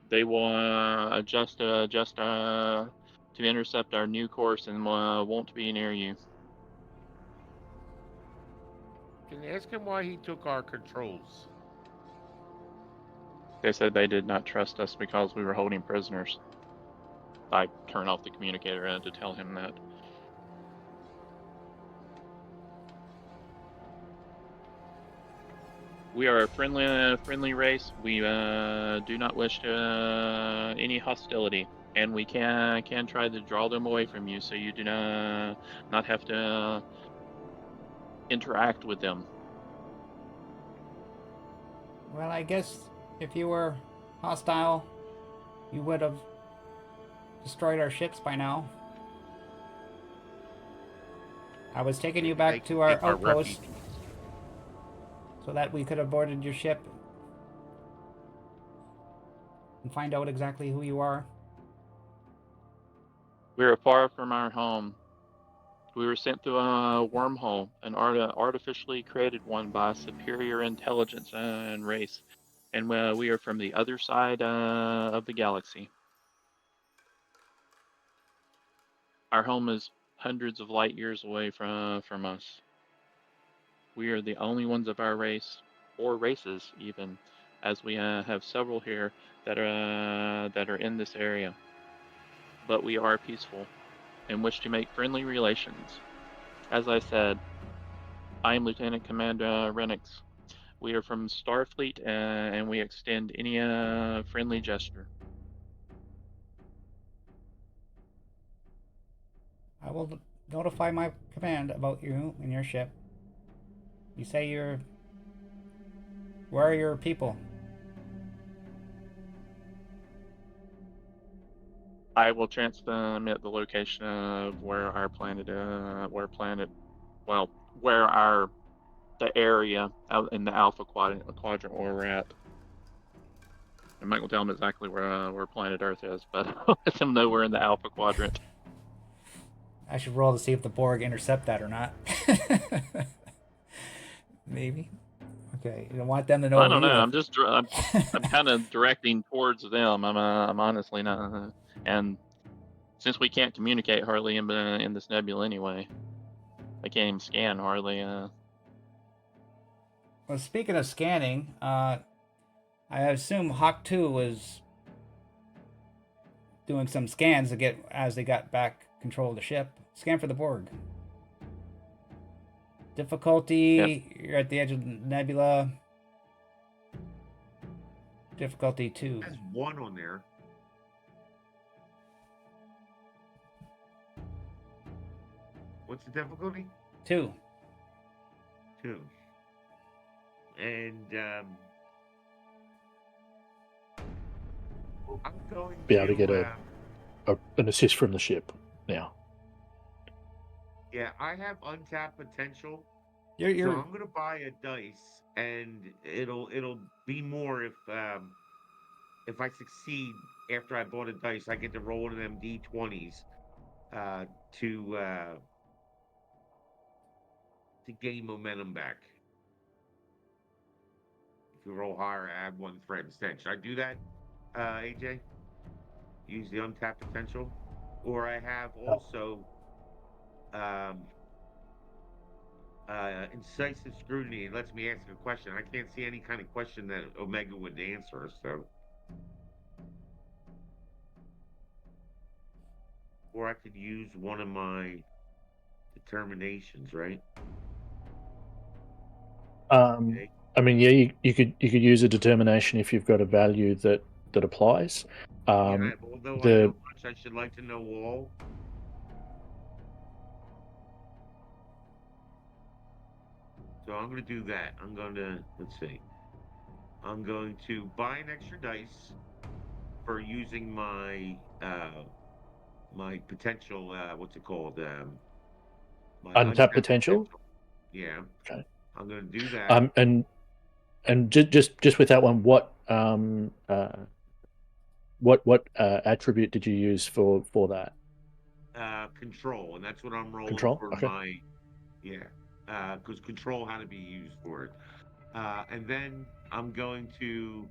They will adjust to intercept our new course and won't be near you. Can you ask him why he took our controls? They said they did not trust us because we were holding prisoners. I turn off the communicator to tell him that. We are a friendly race. We do not wish any hostility, and we can try to draw them away from you, so you do not have to interact with them. Well, I guess if you were hostile, you would have destroyed our ships by now. I was taking you back to our outpost so that we could have boarded your ship and find out exactly who you are. We are far from our home. We were sent through a wormhole, an artificially created one by a superior intelligence and race, and we are from the other side of the galaxy. Our home is hundreds of light years away from us. We are the only ones of our race, or races even, as we have several here that are in this area. But we are peaceful and wish to make friendly relations. As I said, I am Lieutenant Commander Renix. We are from Starfleet, and we extend any friendly gesture. I will notify my command about you and your ship. You say you're... Where are your people? I will transmit the location of where our planet, where the area out in the Alpha quadrant where we're at. I'm not gonna tell them exactly where planet Earth is, but I'll let them know we're in the Alpha quadrant. I should roll to see if the Borg intercept that or not. Maybe. Okay, you don't want them to know I don't know. either. I'm just I'm kind of directing towards them. I'm honestly not. And since we can't communicate hardly in this nebula anyway, I can't even scan hardly. Well, speaking of scanning, I assume Hawk 2 was doing some scans to get as they got back control of the ship. Scan for the Borg. Difficulty, you're at the edge of the nebula. Difficulty 2. There's 1 on there. What's the difficulty? 2. 2. And I'm going Be able to get an assist from the ship now. Yeah, I have untapped potential. You're So I'm gonna buy a dice, and it'll be more if I succeed after I bought a dice. I get to roll one of them D20s to gain momentum back. If you roll higher, add 1 threat instead. Should I do that, AJ? Use the untapped potential, or I have also incisive scrutiny. It lets me ask a question. I can't see any kind of question that Omega would answer. So, or I could use one of my determinations, right? Okay. I mean, yeah, you could use a determination if you've got a value that applies. Yeah, although I know much, I should like to know all. So I'm going to do that. I'm going to, let's see. I'm going to buy an extra dice for using my my potential. What's it called? My untapped potential. Yeah. Okay. I'm going to do that. And just with that one, what attribute did you use for that? Control, and that's what I'm rolling Control? for Okay. my, yeah, because control had to be used for it. And then I'm going to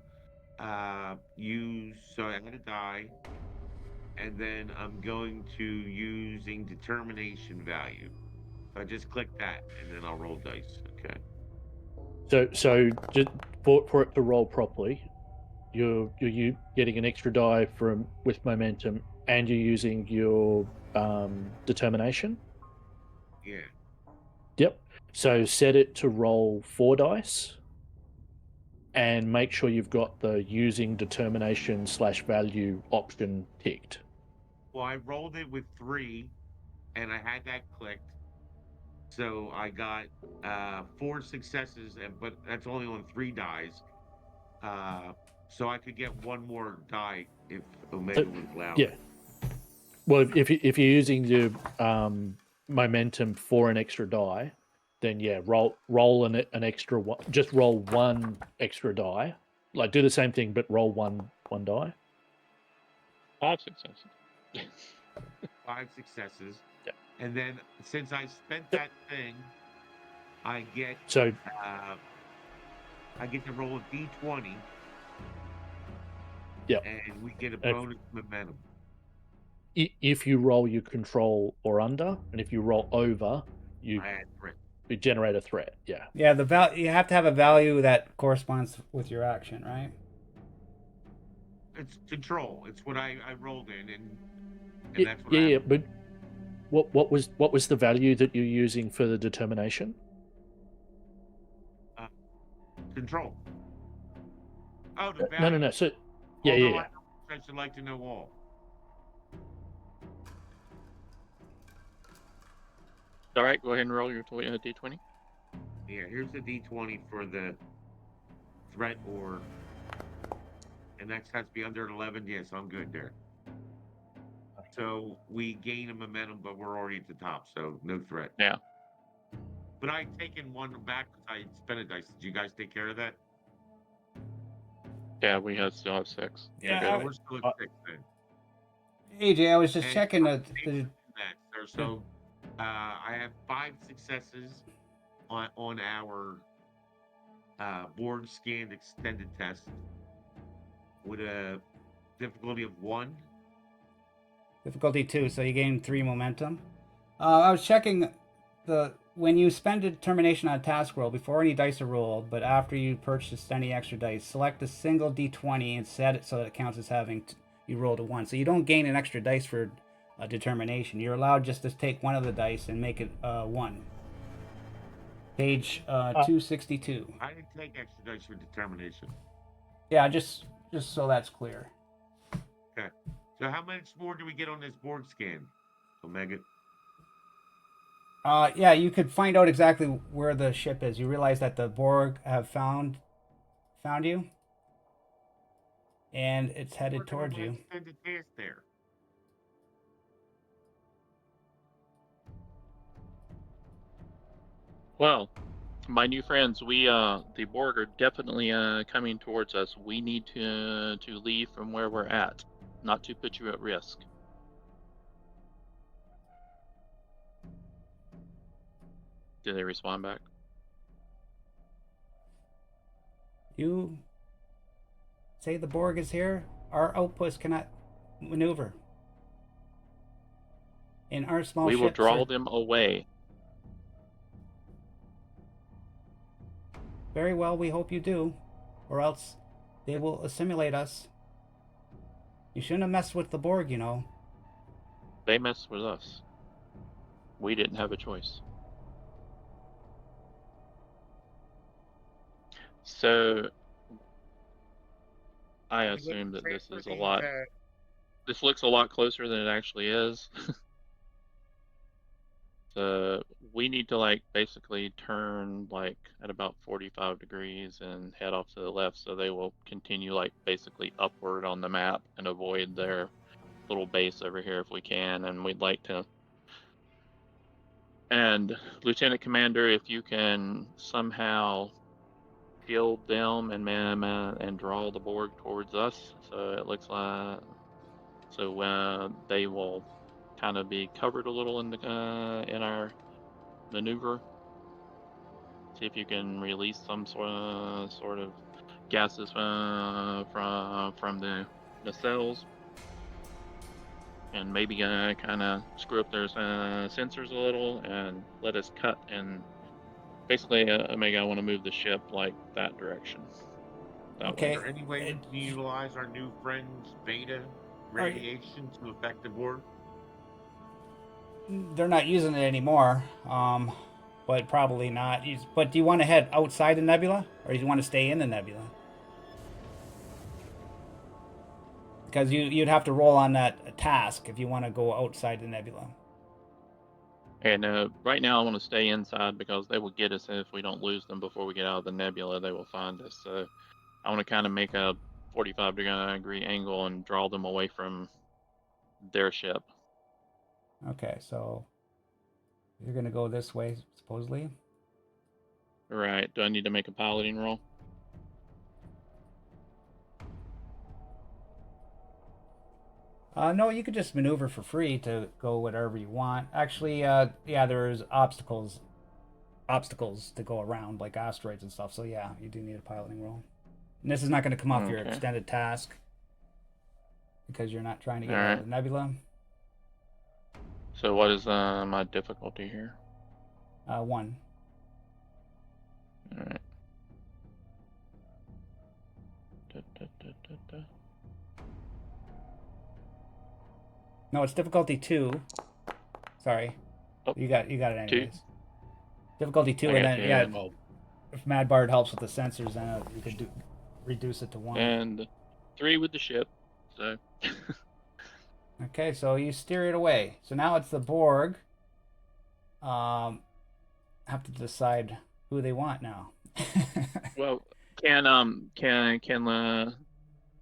use, so I had a die, and then I'm going to using determination value. So I just click that, and then I'll roll dice. Okay. So just for it to roll properly, you're getting an extra die with momentum, and you're using your determination. Yeah. Yep. So set it to roll 4 dice, and make sure you've got the using determination / value option ticked. Well, I rolled it with 3, and I had that clicked. So I got 4 successes, but that's only on 3 dies. So I could get 1 more die if Omega would allow Yeah. it. Well, if you're using the momentum for an extra die, then yeah, roll an extra one. Just roll 1 extra die. Like do the same thing, but roll one die. 5 successes. 5 successes. Yeah. And then since I spent that thing, I get So I get to roll a D20. yeah, And we get a bonus momentum. if you roll your control or under, and if you roll over, you generate a threat. Yeah. Yeah, you have to have a value that corresponds with your action, right? It's control. It's what I rolled in, and that's what yeah. But what was the value that you're using for the determination? Control. Oh, the value. No. So yeah. I should like to know all. All right, go ahead and roll your D20. Yeah, here's the D20 for the threat and that has to be under 11. Yes, I'm good there. So we gain a momentum, but we're already at the top, so no threat. Yeah. But I'd taken 1 back because I spent a dice. Did you guys take care of that? Yeah, we still have 6. Yeah, we're still at 6 then. AJ, I was just checking the So I have 5 successes on our Borg scanned extended test with a difficulty of 1. Difficulty 2, so you gain 3 momentum. I was checking when you spend a determination on a task roll before any dice are rolled, but after you purchase any extra dice, select a single d20 and set it so that it counts as having you rolled a 1. So you don't gain an extra dice for a determination. You're allowed just to take one of the dice and make it 1. Page 262. I didn't take extra dice for determination. Yeah, just so that's clear. Okay. So how much more do we get on this Borg scan, Omega? Yeah, you could find out exactly where the ship is. You realize that the Borg have found you, and it's headed towards you. Extended task there. Well, my new friends, the Borg are definitely coming towards us. We need to leave from where we're at, not to put you at risk. Did they respond back? You say the Borg is here. Our outpost cannot maneuver. And our small We will ships draw are... them away. Very well, we hope you do, or else they will assimilate us. You shouldn't have messed with the Borg, you know. They messed with us. We didn't have a choice. So, I assume that this is a lot. This looks a lot closer than it actually is. So we need to basically turn at about 45 degrees and head off to the left, so they will continue basically upward on the map and avoid their little base over here if we can. And we'd like to. And Lieutenant Commander, if you can somehow shield them and draw the Borg towards us, so it looks like they will kind of be covered a little in our maneuver. See if you can release some sort of gases from the cells, and maybe kind of screw up their sensors a little and let us cut. And basically, Omega, I want to move the ship that direction. Okay. Is there any way we can utilize our new friend's beta radiation to affect the Borg? They're not using it anymore, but probably not. But do you want to head outside the nebula, or do you want to stay in the nebula? Because you'd have to roll on that task if you want to go outside the nebula. And right now I want to stay inside because they will get us if we don't lose them before we get out of the nebula. They will find us. So I want to kind of make a 45-degree angle and draw them away from their ship. Okay, so you're going to go this way, supposedly? Right. Do I need to make a piloting roll? No, you could just maneuver for free to go whatever you want. Actually, yeah, there's obstacles to go around, like asteroids and stuff. So yeah, you do need a piloting roll. And this is not going to come off your extended task because you're not trying to get out of the nebula. So what is my difficulty here? 1. All right. No, it's difficulty 2. Sorry. Oh, you got it anyways. 2? Difficulty 2, and then yeah. Well, if Mad Bard helps with the sensors, then you could reduce it to 1. And 3 with the ship. So. Okay, so you steer it away. So now it's the Borg. Have to decide who they want now. Well, can the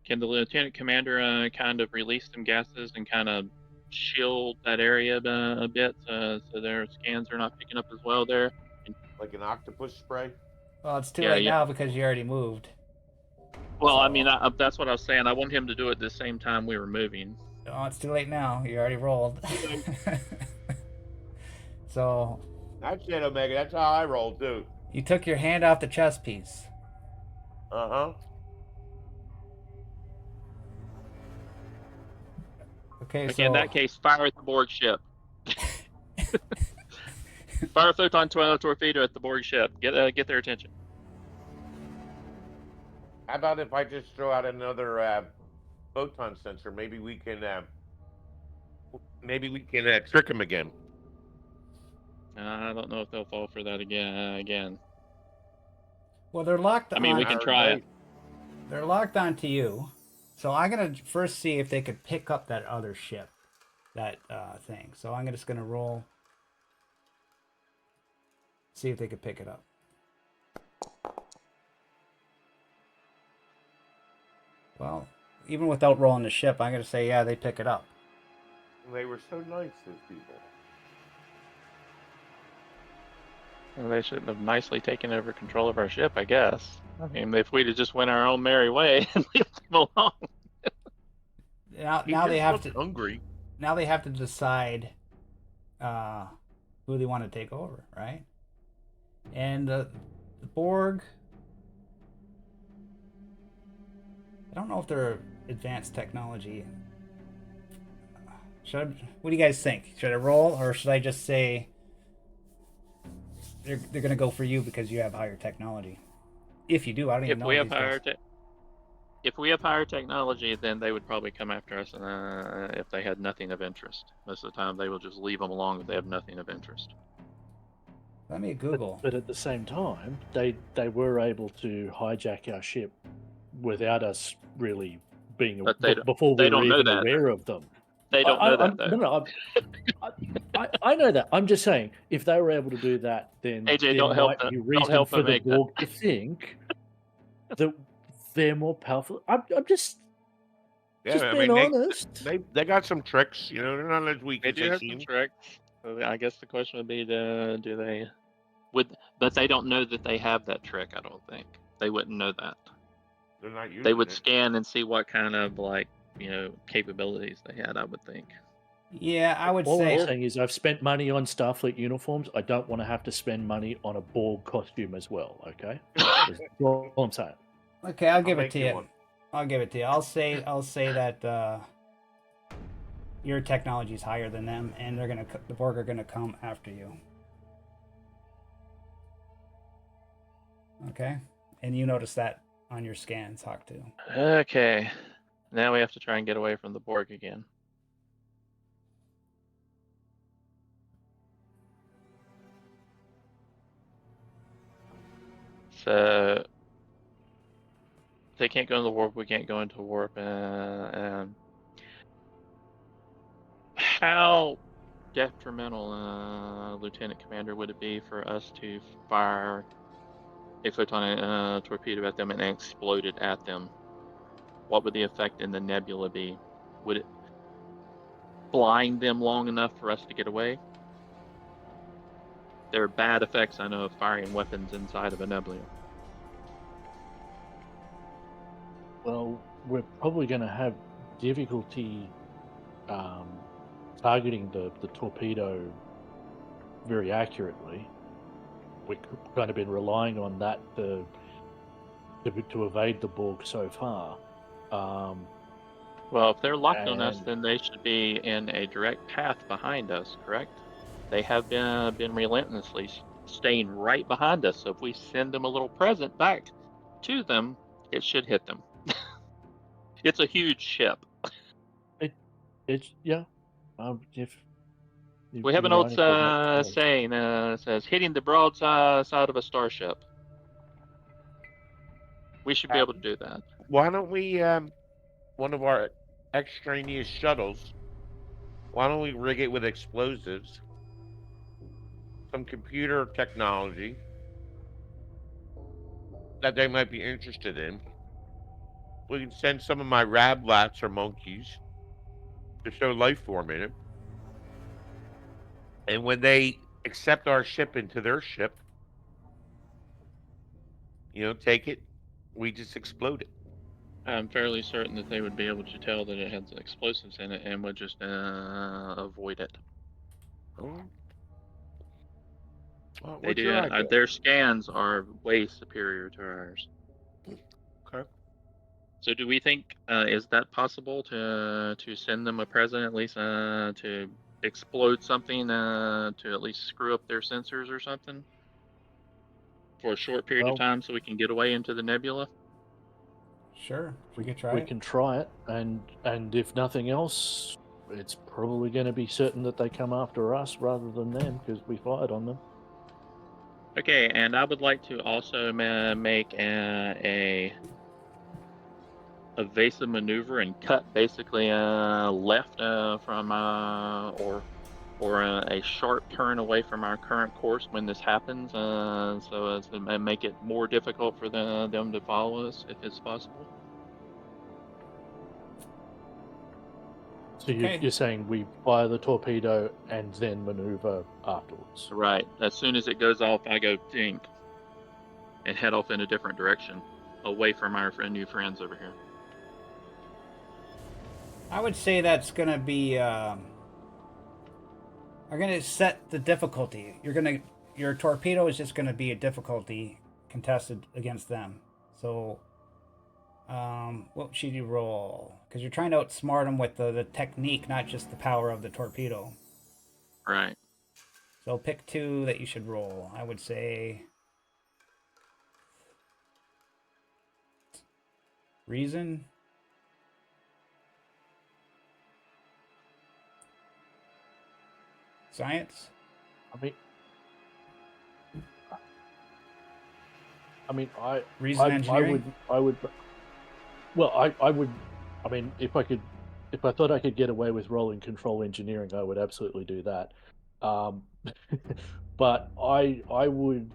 Lieutenant Commander kind of release some gases and kind of shield that area a bit so their scans are not picking up as well there? Like an octopus spray? Well, it's too late now because you already moved. Well, so, I mean, that's what I was saying. I want him to do it at the same time we were moving. Oh, it's too late now. You already rolled. So... That's it, Omega. That's how I roll, too. You took your hand off the chess piece. Uh-huh. Okay, Okay, in so that case, fire at the Borg ship. Fire a photon torpedo at the Borg ship. Get their attention. How about if I just throw out another photon sensor? Maybe we can trick him again. I don't know if they'll fall for that again. well, they're locked I mean, we on. can try it. They're locked onto you. So I'm gonna first see if they could pick up that other ship, that thing. So I'm just gonna roll, see if they could pick it up. Well, even without rolling the ship, I'm gonna say yeah, they pick it up. They were so nice, those people. Well, they should have nicely taken over control of our ship, I guess. I mean, if we'd have just went our own merry way and left them alone. Now, He now they just have looked to. hungry. Now they have to decide who they want to take over, right? And the Borg. I don't know if they're advanced technology. What do you guys think? Should I roll, or should I just say they're gonna go for you because you have higher technology? If you do, I don't even If know we have these guys. if we have higher technology, then they would probably come after us if they had nothing of interest. Most of the time, they will just leave them alone if they have nothing of interest. Let me Google. But at the same time, they were able to hijack our ship without us really being But they before we were don't know even that. aware of them. They don't know that, though. No, I know that. I'm just saying, if they were able to do that, then AJ, there don't help might them. be Don't reason help for them the make that. Borg to think that they're more powerful. I'm just Yeah, I being mean, honest. they got some tricks. You know, they're not as weak They as do they have some seem. tricks. So I guess the question would be, do they? But they don't know that they have that trick. I don't think they wouldn't know that. They're not using They would it. scan and see what kind of capabilities they had. I would think. Yeah, I would All I'm say. saying is I've spent money on Starfleet uniforms. I don't want to have to spend money on a Borg costume as well. Okay, that's all I'm saying. Okay, I'll give it make to you you. one. I'll give it to you. I'll say that your technology is higher than them, and the Borg are gonna come after you. Okay, and you notice that on your scans, Hawk 2. Okay, now we have to try and get away from the Borg again. So if they can't go into the warp, we can't go into warp. And how detrimental, Lieutenant Commander, would it be for us to fire a photon torpedo at them and explode it at them? What would the effect in the nebula be? Would it blind them long enough for us to get away? There are bad effects, I know, of firing weapons inside of a nebula. Well, we're probably going to have difficulty targeting the torpedo very accurately. We've kind of been relying on that to evade the Borg so far. Well, if they're locked on us, And- then they should be in a direct path behind us, correct? They have been relentlessly staying right behind us. So if we send them a little present back to them, it should hit them. It's a huge ship. It's yeah. If We have an you're old ironic on that, saying says hitting the broadside side of a starship. We should be able to do that. Why don't we, one of our extraneous shuttles, why don't we rig it with explosives, some computer technology that they might be interested in? We can send some of my rablats or monkeys to show life form in it. And when they accept our ship into their ship, take it, we just explode it. I'm fairly certain that they would be able to tell that it has explosives in it and would just avoid it. Oh. Well, They what's do. your idea? Their scans are way superior to ours. So do we think is that possible to send them a present at least to explode something to at least screw up their sensors or something for a short period of Well, time so we can get away into the nebula? Sure, we could try we it. can try it, and if nothing else, it's probably going to be certain that they come after us rather than them because we fired on them. Okay, and I would like to also make a evasive maneuver and cut basically left from or a sharp turn away from our current course when this happens, so as to make it more difficult for them to follow us if it's possible. So Okay. you're saying we fire the torpedo and then maneuver afterwards? Right. As soon as it goes off, I go dink and head off in a different direction, away from our new friends over here. I would say that's gonna be. I'm gonna set the difficulty. Your torpedo is just gonna be a difficulty contested against them. So, what should you roll? Because you're trying to outsmart them with the technique, not just the power of the torpedo. Right. So pick two that you should roll. I would say reason. Science. I Reason engineering. I would. Well, I would. I mean, if I thought I could get away with rolling control engineering, I would absolutely do that. Um, but I would.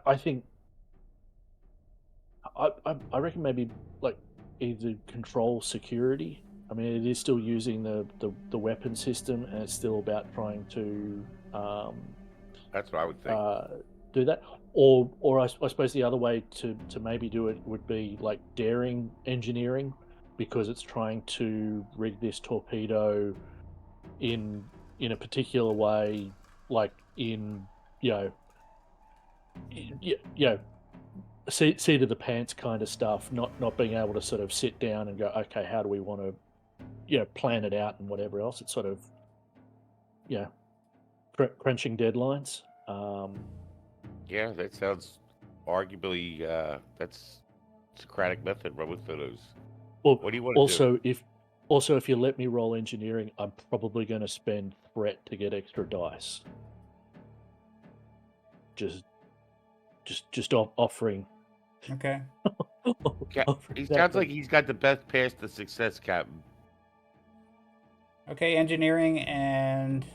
I think I reckon maybe like either control security. I mean, it is still using the weapon system, and it's still about trying to That's what I would think. do that. Or I suppose the other way to maybe do it would be like daring engineering, because it's trying to rig this torpedo in a particular way, like in you know you know seat of the pants kind of stuff, not being able to sort of sit down and go, okay, how do we want to plan it out and whatever else. It's sort of crunching deadlines. Yeah, that sounds arguably that's Socratic method run with those. Or What do you want to do? also if you let me roll engineering, I'm probably going to spend threat to get extra dice. Just offering. Okay. He sounds like he's got the best path to success, Captain. Okay, engineering and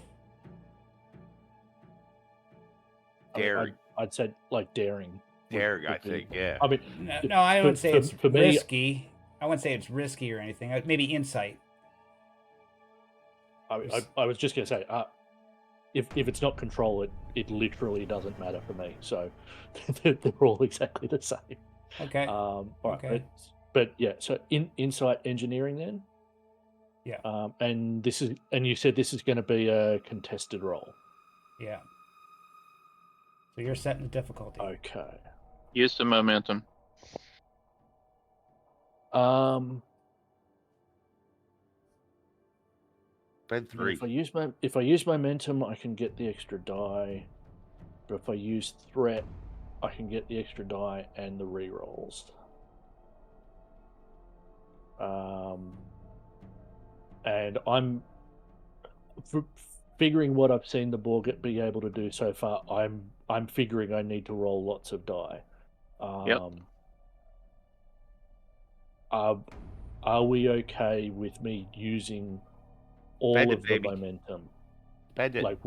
Daring. I'd say like daring. Daring, I think, yeah. I mean, no, I wouldn't say it's for me, risky. I wouldn't say it's risky or anything. Maybe insight. I was just going to say, if it's not control, it literally doesn't matter for me. So they're all exactly the same. Okay. All right, Okay. but yeah. So insight engineering then. Yeah. And you said this is going to be a contested roll. Yeah. So you're setting the difficulty. Okay. Use some momentum. Spend 3. If I use momentum, I can get the extra die. But if I use threat, I can get the extra die and the rerolls. And I'm figuring what I've seen the Borg be able to do so far. I'm figuring I need to roll lots of die. Yep. Are we okay with me using all Spend it, of the baby. momentum? Spend it. Like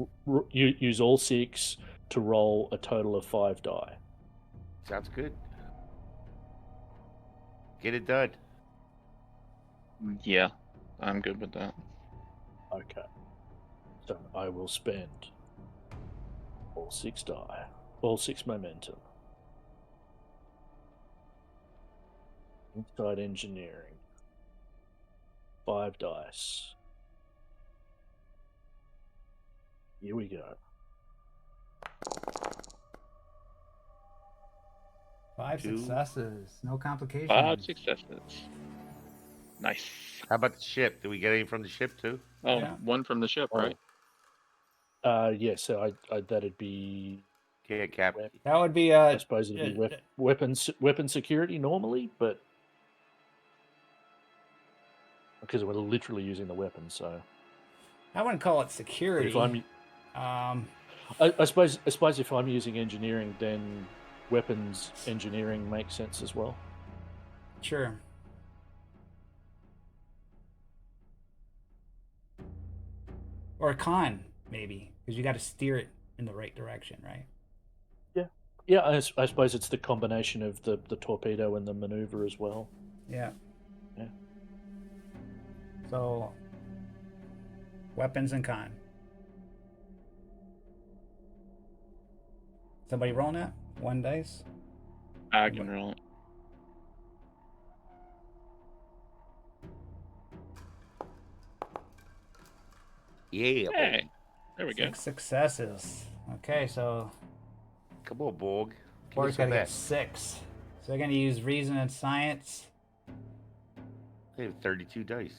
use all 6 to roll a total of 5 die. Sounds good. Get it done. Yeah, I'm good with that. Okay. So I will spend all 6 die, all 6 momentum. Inside engineering. 5 dice. Here we go. 5 2. successes. No complications. 5 successes. Nice. How about the ship? Did we get any from the ship too? Oh, Yeah. 1 from the ship, right? Yeah, so that'd be. Yeah, Cap. That would be I suppose it'd be weapon security normally, but because we're literally using the weapon, so I wouldn't call it but security. if I'm, I suppose if I'm using engineering, then weapons engineering makes sense as well. Sure. Or con, maybe, because you got to steer it in the right direction, right? Yeah, I suppose it's the combination of the torpedo and the maneuver as well. Yeah. Yeah. So, weapons and con. Somebody rolling that? 1 dice? I can roll it. Yeah. Hey, there we go. 6 successes. Okay, so Come on, Borg. Borg's got to get that. 6. So they're going to use reason and science. I have 32 dice.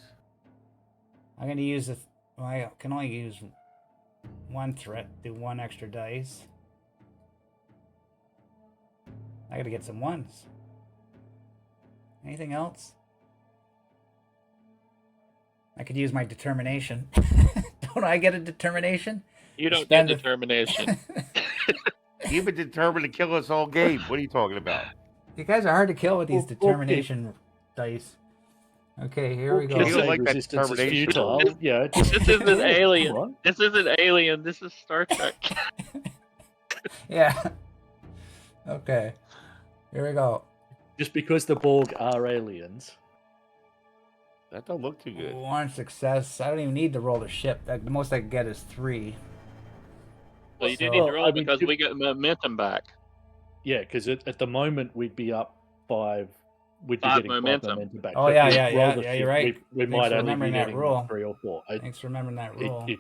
I'm going to use I can only use 1 threat, do 1 extra dice. I got to get some 1s. Anything else? I could use my determination. Don't I get a determination? You don't Spend get a- determination. You've been determined to kill us all game. What are you talking about? You guys are hard to kill with these Okay. determination dice. Okay, here we go. You don't like that resistance is determination. futile. Yeah, This isn't come Alien. on. This isn't Alien. This is Star Trek. Yeah. Okay. Here we go. Just because the Borg are aliens. That don't look too good. 1 success. I don't even need to roll the ship. The most I can get is 3. Well, you do So- need to roll I mean, because we get momentum back. Yeah, because at the moment we'd be up 5. We'd be 5 getting momentum. 5 momentum back. Oh, But yeah, if we yeah, roll yeah, the yeah, ship, you're right. We Thanks might for only be remembering that getting rule. 3 or 4. Thanks for remembering that rule. It,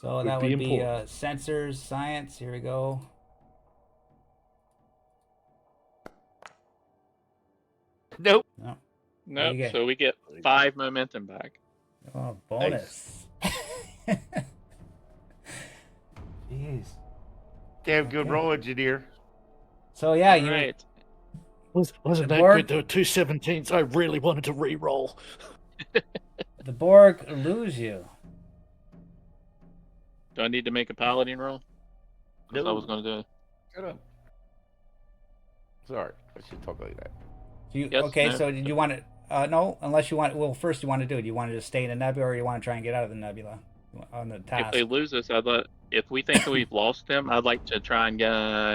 So would that be would be important. sensors, science. Here we go. Nope. No. Nope. you get? So we get 5 momentum back. Oh, bonus. Jeez. Damn good Okay. roll, engineer. So yeah, All you right. wasn't The that Borg- good? There were 2 17s. I really wanted to re-roll. the Borg lose you. Do I need to make a paladin roll? Because I No. was going to do. Shut up. Sorry. I should talk like that. You Yes, okay? no. So did you want to? No, unless you want. Well, first you want to do it. You want to just stay in the nebula, or you want to try and get out of the nebula on the If task? they lose us, if we think we've lost them, I'd like to try and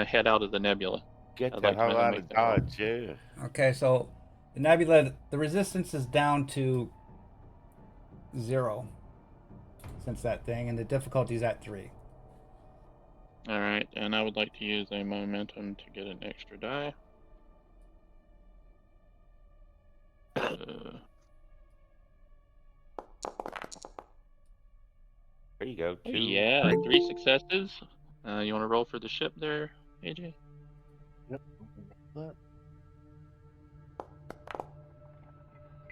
head out of the nebula. Get I'd the like to hell make out of that roll. Dodge, yeah. Okay, so the nebula, the resistance is down to 0 since that thing, and the difficulty is at 3. All right, and I would like to use a momentum to get an extra die. There you go. Oh, 2. yeah, 3 successes. You want to roll for the ship there, AJ? Yep.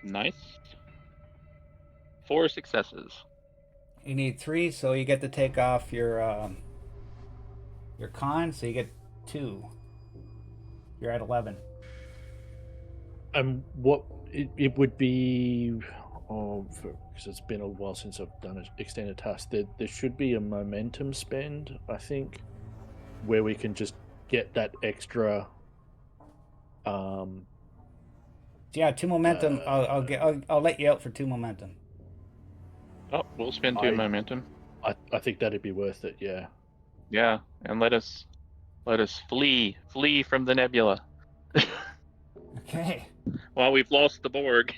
Nice. 4 successes. You need 3, so you get to take off your con, so you get 2. You're at 11. What it would be, because it's been a while since I've done an extended task. There should be a momentum spend, I think, where we can just get that extra. Yeah, 2 momentum. I'll let you out for 2 momentum. Oh, we'll spend 2 momentum. I think that'd be worth it. Yeah. Yeah, and let us flee from the nebula. Okay. While we've lost the Borg.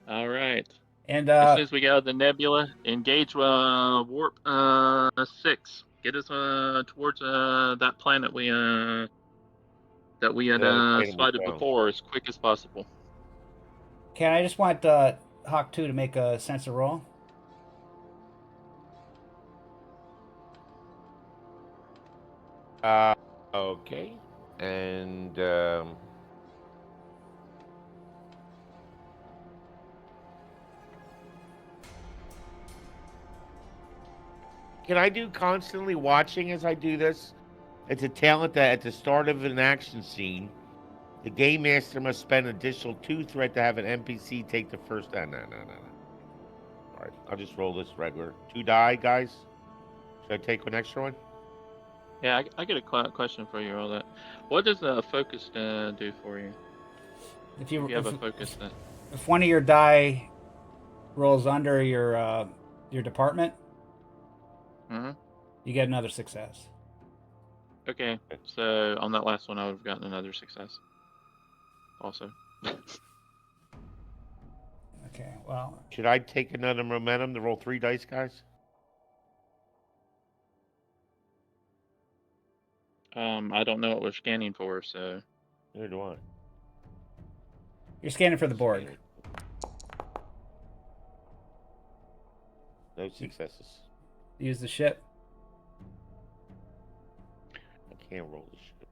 All right. And As soon as we get out of the nebula, engage warp 6. Get us towards that planet we had Yeah, the planet we spotted found. before as quick as possible. can I just want Hawk 2 to make a sensor roll? Okay. And can I do constantly watching as I do this? It's a talent that at the start of an action scene, the game master must spend an additional 2 threat to have an NPC take the first. No. All right, I'll just roll this regular. 2 die, guys. Should I take an extra one? Yeah, I get a question for you. All that. What does a focus do for you? If If you have a focus, then if one of your die rolls under your department, you get another success. Okay, so on that last one, I would have gotten another success. Also. Okay, well, Should I take another momentum to roll 3 dice, guys? I don't know what we're scanning for, so. Neither do I. you're scanning for the Borg. Scanning. No successes. Use the ship. I can't roll the ship.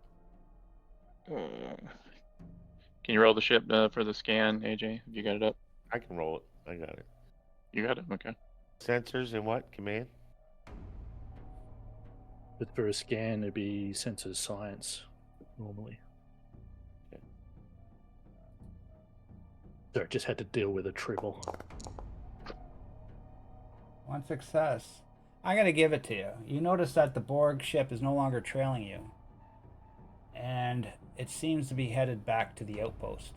Can you roll the ship for the scan, AJ? You got it up? I can roll it. I got it. You got it? Okay. Sensors and what? Command? But for a scan, it'd be sensors science normally. Okay. So it just had to deal with a triple. One success. I'm going to give it to you. You notice that the Borg ship is no longer trailing you. And it seems to be headed back to the outpost.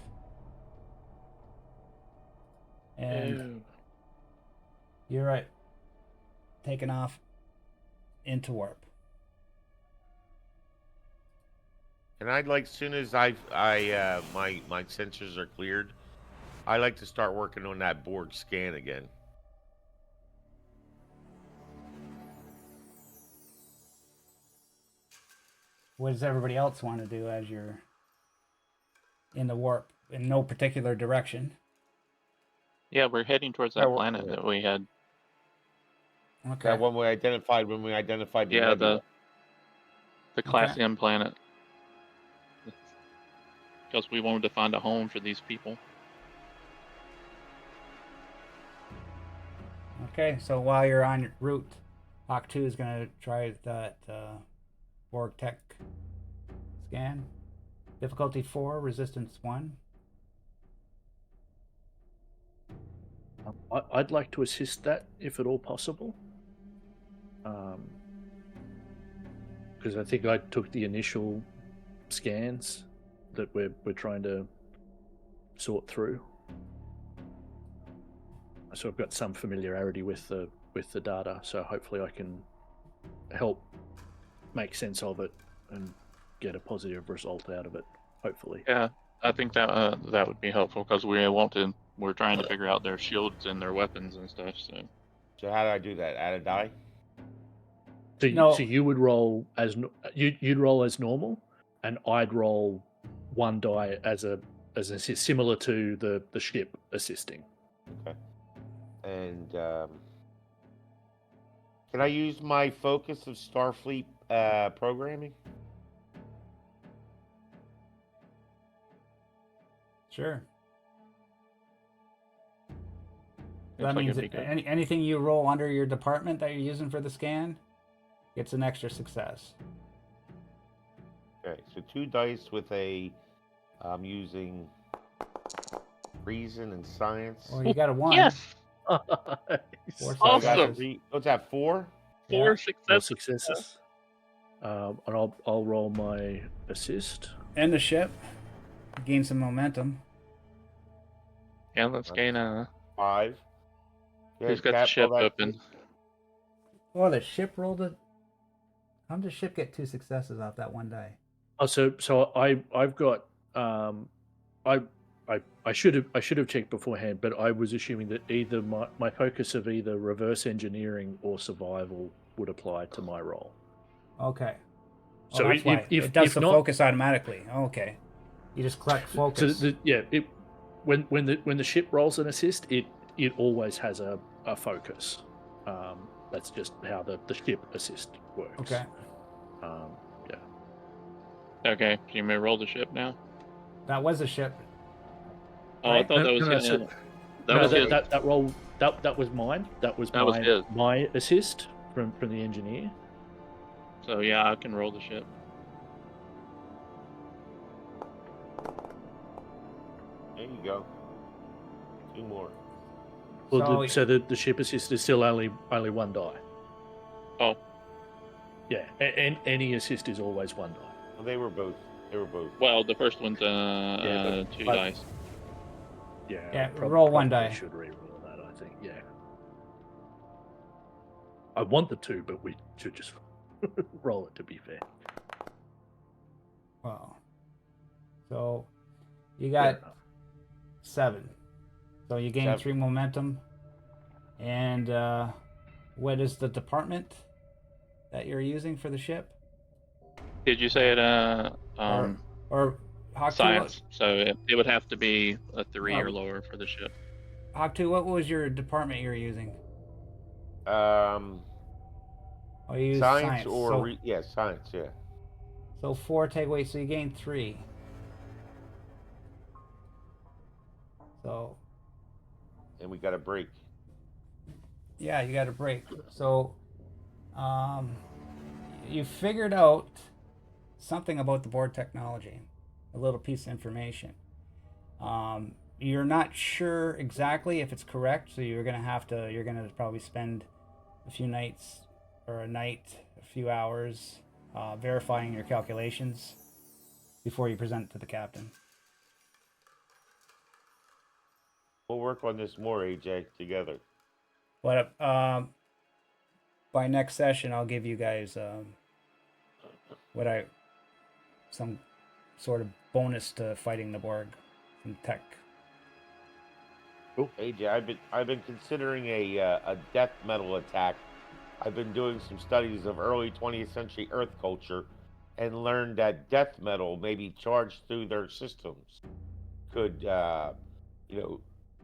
And you're right. Taking off into warp. And I'd like, soon as my sensors are cleared, I like to start working on that Borg scan again. What does everybody else want to do as you're in the warp in no particular direction? Yeah, we're heading towards that planet that we had. Okay. That one we identified when we identified the Yeah, nebula. the Class Okay. M planet. Because we wanted to find a home for these people. Okay, so while you're on your route, Hawk 2 is going to try that Borg Tech scan. Difficulty 4, resistance 1. I'd like to assist that if at all possible. Because I think I took the initial scans that we're trying to sort through. So I've got some familiarity with the data, so hopefully I can help make sense of it and get a positive result out of it. Hopefully. Yeah, I think that that would be helpful because we're trying to figure out their shields and their weapons and stuff. So how do I do that? Add a die? So you would roll as you'd roll as normal, and I'd roll 1 die as an assist, similar to the ship assisting. Okay. And can I use my focus of Starfleet programming? Sure. Looks That like means it'd be that good. anything you roll under your department that you're using for the scan gets an extra success. Okay, so 2 dice with I'm using reason and science. Well, you got a 1. Yes, 4 Awesome. successes. What's that, 4? four More successes. successes. And I'll roll my assist. And the ship. Gain some momentum. Yeah, let's gain 5. Who's got the ship open? Oh, the ship rolled it. How did the ship get 2 successes off that 1 die? Oh, so I've got I should have checked beforehand, but I was assuming that either my focus of either reverse engineering or survival would apply to my role. Okay. So that's why. It does the focus automatically. Okay. You just collect focus. So when the ship rolls an assist, it always has a focus. That's just how the ship assist works. Okay. Yeah. Okay, so you may roll the ship now. That was a ship. Oh, I Right. thought that was No, his. so- That no, was his. that roll that was mine. That was That was his. my assist from the engineer. So yeah, I can roll the ship. There you go. 2 more. Well, So, the ship assist is still only 1 die. Oh, Yeah, and any assist is always 1 die. Well, they were both. well, the first one's Yeah, 2 but- dice. Yeah, roll 1 die. Should re-roll that, I think. Yeah. I want the 2, but we should just roll it to be fair. Wow. So you Fair got enough. 7. So you gain 7. 3 momentum. And what is the department that you're using for the ship? Did you say it? Or Hawk 2, Science. So it would have to be a 3 or Well- lower for the ship. Hawk 2, what was your department you were using? Um, Oh, you used science science. or science. Yeah. So 4 take away, so you gain 3. So And we got a break. yeah, you got a break. So you figured out something about the Borg technology, a little piece of information. You're not sure exactly if it's correct, so you're gonna probably spend a few nights or a few hours verifying your calculations before you present it to the captain. We'll work on this more, AJ, together. But by next session, I'll give you guys some sort of bonus to fighting the Borg, some tech. AJ, I've been considering a death metal attack. I've been doing some studies of early 20th century Earth culture, and learned that death metal, maybe charged through their systems, could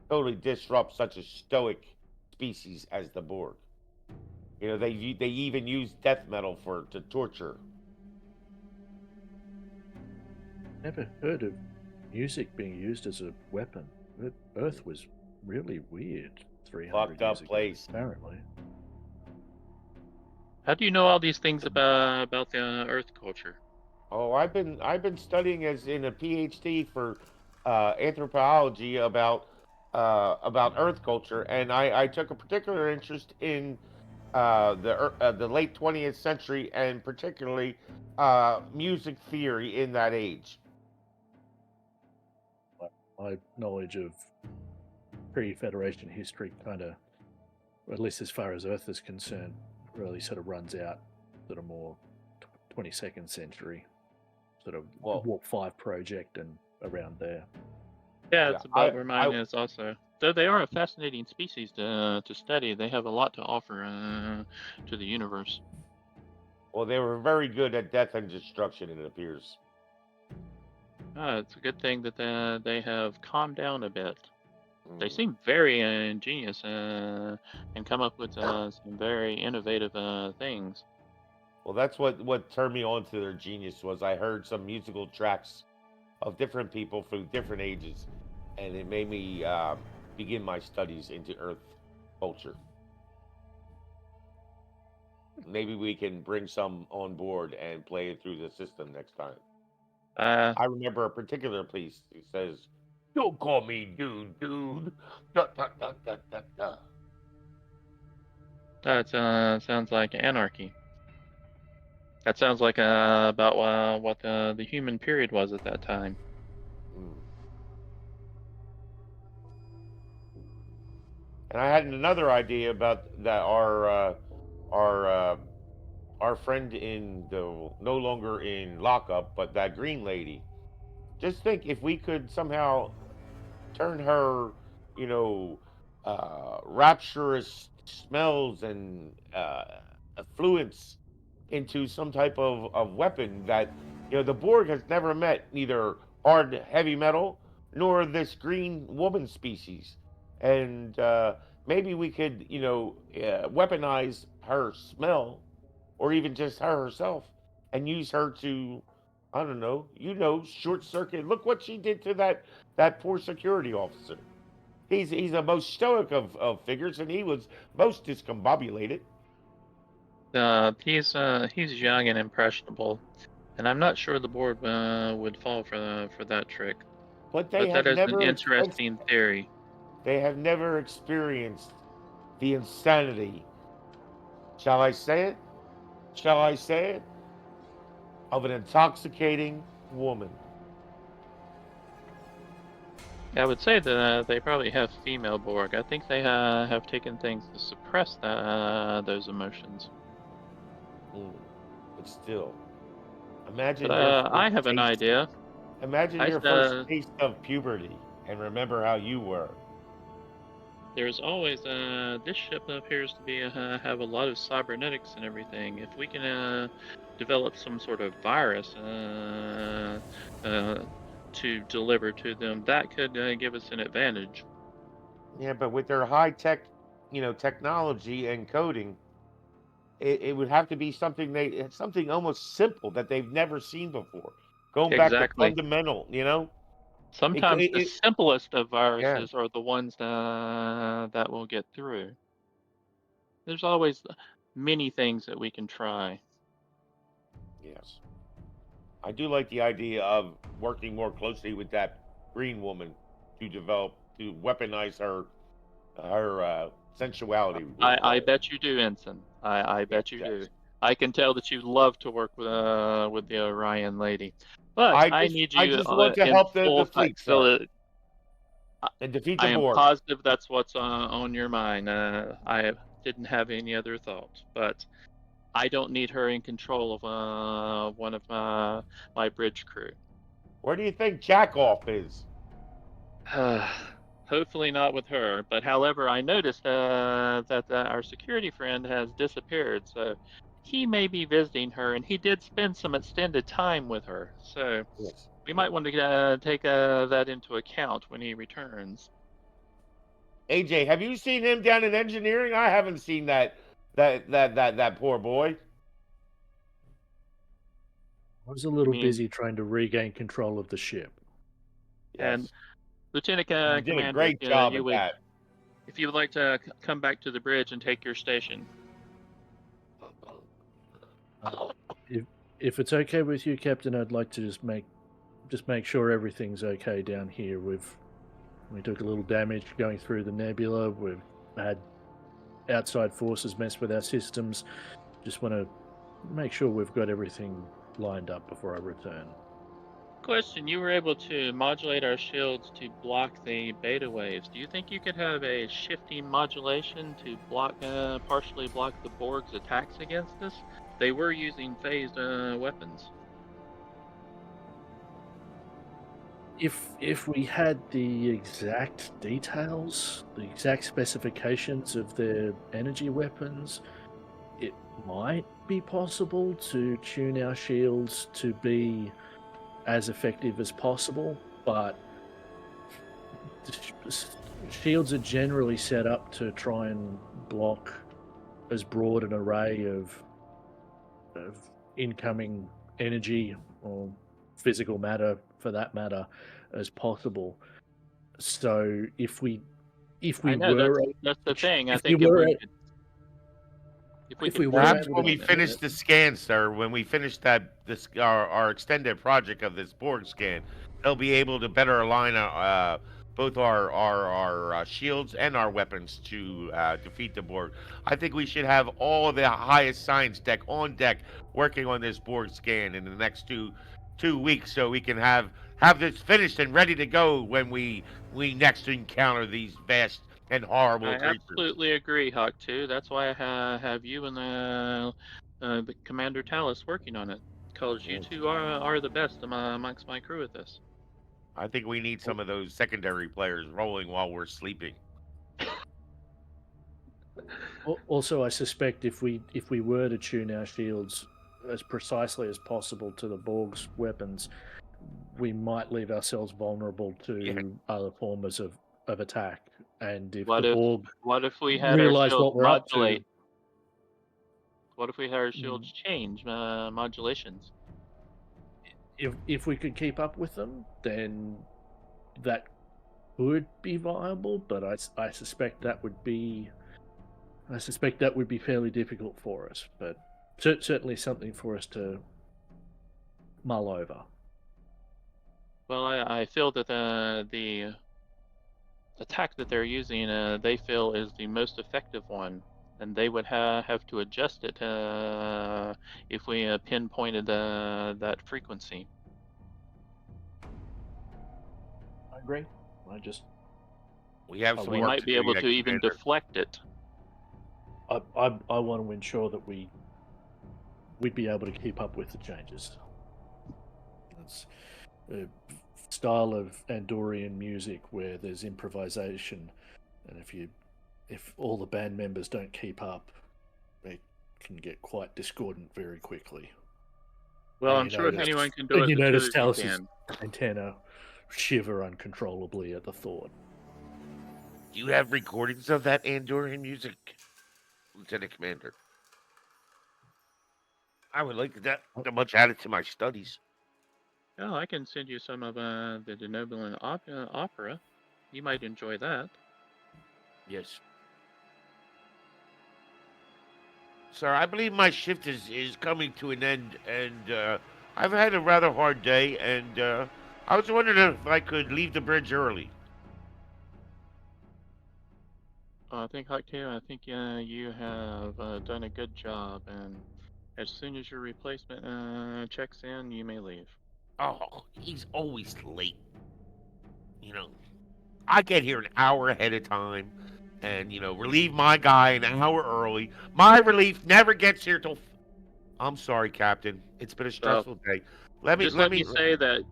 totally disrupt such a stoic species as the Borg. They even use death metal to torture. Never heard of music being used as a weapon. Earth was really weird 300 Fucked years up ago, place. apparently. How do you know all these things about the Earth culture? Oh, I've been studying as in a PhD for anthropology about Earth culture, and I took a particular interest in the late 20th century, and particularly music theory in that age. My knowledge of pre-Federation history kind of, at least as far as Earth is concerned, really sort of runs out sort of more 22nd century, sort of Warp 5 project and around there. Yeah, Yeah, it's about where mine is also. Though they are a fascinating species to study, they have a lot to offer to the universe. Well, they were very good at death and destruction, it appears. It's a good thing that they have calmed down a bit. They Mm. seem very ingenious and come up with some very innovative things. Well, that's what turned me on to their genius. Was I heard some musical tracks of different people through different ages, and it made me begin my studies into Earth culture. Maybe we can bring some on board and play it through the system next time. I remember a particular piece. It says, "Don't call me dude, dude." Da, da, da, da, da, da. That sounds like anarchy. That sounds like about what the human period was at that time. Mm. And I had another idea about that our our friend in the no longer in lockup, but that green lady. Just think if we could somehow turn her, you know, rapturous smells and affluence into some type of weapon that, the Borg has never met neither hard heavy metal nor this green woman species. And maybe we could, weaponize her smell or even just her herself and use her to I don't know. Short circuit. Look what she did to that poor security officer. He's a most stoic of figures, and he was most discombobulated. He's young and impressionable, and I'm not sure the board would fall for that trick. But But that is an interesting theory. they have never experienced the insanity. Shall I say it? Shall I say it? Of an intoxicating woman. I would say that they probably have female Borg. I think they have taken things to suppress those emotions. But still, imagine But your first I have an taste. idea. Imagine I your first taste of puberty, and remember how you were. There's always this ship appears to be have a lot of cybernetics and everything. If we can develop some sort of virus to deliver to them, that could give us an advantage. Yeah, but with their high tech, technology and coding, it would have to be something almost simple that they've never seen before. Going back to Exactly. fundamental, it, Sometimes the it, simplest of yeah, viruses are the ones that will get through. There's always many things that we can try. yes. I do like the idea of working more closely with that green woman to weaponize her sensuality I more. bet you do, Ensign. I Yes, bet you do. yes. I can tell that you love to work with the Orion lady, but I I just need I you just want to in help the full fleet, sir, facility. and defeat the I am Borg. positive that's what's on your mind. I didn't have any other thought, but I don't need her in control of one of my bridge crew. Where do you think Jackoff is? Hopefully not with her. But however, I noticed that our security friend has disappeared, so he may be visiting her, and he did spend some extended time with her. So Yes. we might want to take that into account when he returns. AJ, have you seen him down in engineering? I haven't seen that poor boy. I was a You little mean? busy trying to regain control of the ship. And Yes. Lieutenant You did a Commander, great job you at would, that. if you would like to come back to the bridge and take your station. If if it's okay with you, Captain, I'd like to just make sure everything's okay down here. We took a little damage going through the nebula. We've had outside forces mess with our systems. Just want to make sure we've got everything lined up before I return. Question, you were able to modulate our shields to block the beta waves. Do you think you could have a shifting modulation to partially block the Borg's attacks against us? They were using phased weapons. If we had the exact details, the exact specifications of their energy weapons, it might be possible to tune our shields to be as effective as possible, but shields are generally set up to try and block as broad an array of incoming energy or physical matter, for that matter, as possible. So if I we know were that's the thing. I if we think were if we if could we were Perhaps able when to we pinpoint finish the scan, sir, when we finish our extended project of this Borg scan, they'll be able to better align both our shields and our weapons to defeat the Borg. I think we should have all of the highest science deck on deck working on this Borg scan in the next two weeks, so we can have this finished and ready to go when we next encounter these vast and horrible I creatures. absolutely agree, Hawk 2. That's why I have you and the Commander Talus working on it, because you Yes. two are the best amongst my crew at this. I think we need some of those secondary players rolling while we're sleeping. Also, I suspect if we were to tune our shields as precisely as possible to the Borg's weapons, we might leave ourselves vulnerable Yeah. to other forms of attack. And if the What if Borg what if we had our realize shields what we're up to, modulate? What if we had our mm, shields change modulations? if we could keep up with them, then that could be viable. But I suspect that would be fairly difficult for us. But certainly something for us to mull over. Well, I feel that the attack that they're using, they feel is the most effective one, and they would have to adjust it if we pinpointed that frequency. I agree. We have some We work might to be do able yet, to even Commander. deflect it. I want to ensure that we'd be able to keep up with the changes. It's a style of Andorian music where there's improvisation, and if all the band members don't keep up, they can get quite discordant very quickly. Well, And I'm you sure if notice- anyone can do and it, you the two notice of you Talus's can. antenna shiver uncontrollably at the thought. Do you have recordings of that Andorian music, Lieutenant Commander? I would like that to much add it to my studies. Oh, I can send you some of the Denobulan opera. You might enjoy that. Yes. Sir, I believe my shift is coming to an end, and I've had a rather hard day, and I was wondering if I could leave the bridge early. I think, Haku, you have done a good job, and as soon as your replacement checks in, you may leave. Oh, he's always late. You know, I get here an hour ahead of time, and relieve my guy an hour early. My relief never gets here till. I'm sorry, Captain. It's been a stressful day. Let me. Say that.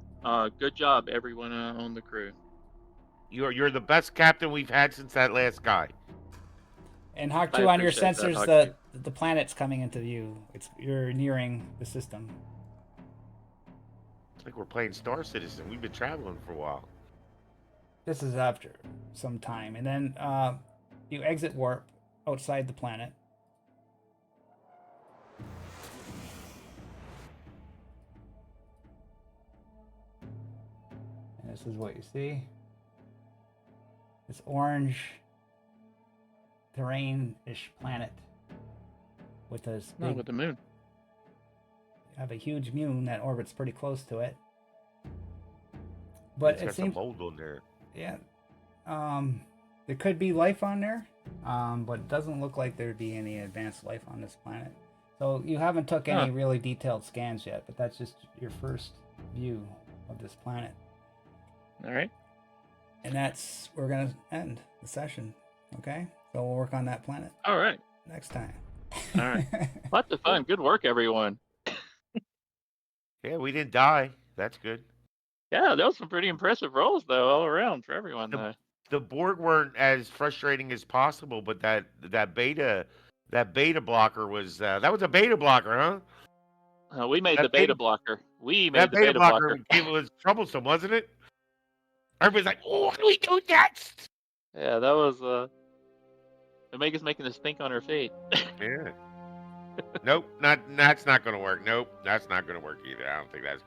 Good job, everyone on the crew. You're the best captain we've had since that last guy. And Hawk I 2, on your appreciate that, sensors, Hawk the planet's coming into view. You're nearing the system. It's like we're playing Star Citizen. We've been traveling for a while. This is after some time, and then you exit warp outside the planet. And this is what you see. This orange terrain-ish planet with this No, big, with the moon. have a huge moon that orbits pretty close to it. But It's it got seems, some mold on there. yeah, there could be life on there, but it doesn't look like there'd be any advanced life on this planet. So you haven't took any really detailed scans yet, but that's just your first view of this planet. All right. And we're gonna end the session. Okay, so we'll work on that planet All right. next time. All right. Lots of fun. Good work, everyone. Yeah, we didn't die. That's good. Yeah, that was some pretty impressive rolls, though, all around for everyone. The Borg weren't as frustrating as possible, but that beta blocker was that was a beta blocker, huh? We made That the beta beta- blocker. We That made the beta blocker. was troublesome, wasn't it? Everybody's like, "Oh, what do we do next?" Yeah, that was. Omega's making us think on her fate. Yeah. Nope, that's not going to work. Nope, that's not going to work either. I don't think that's.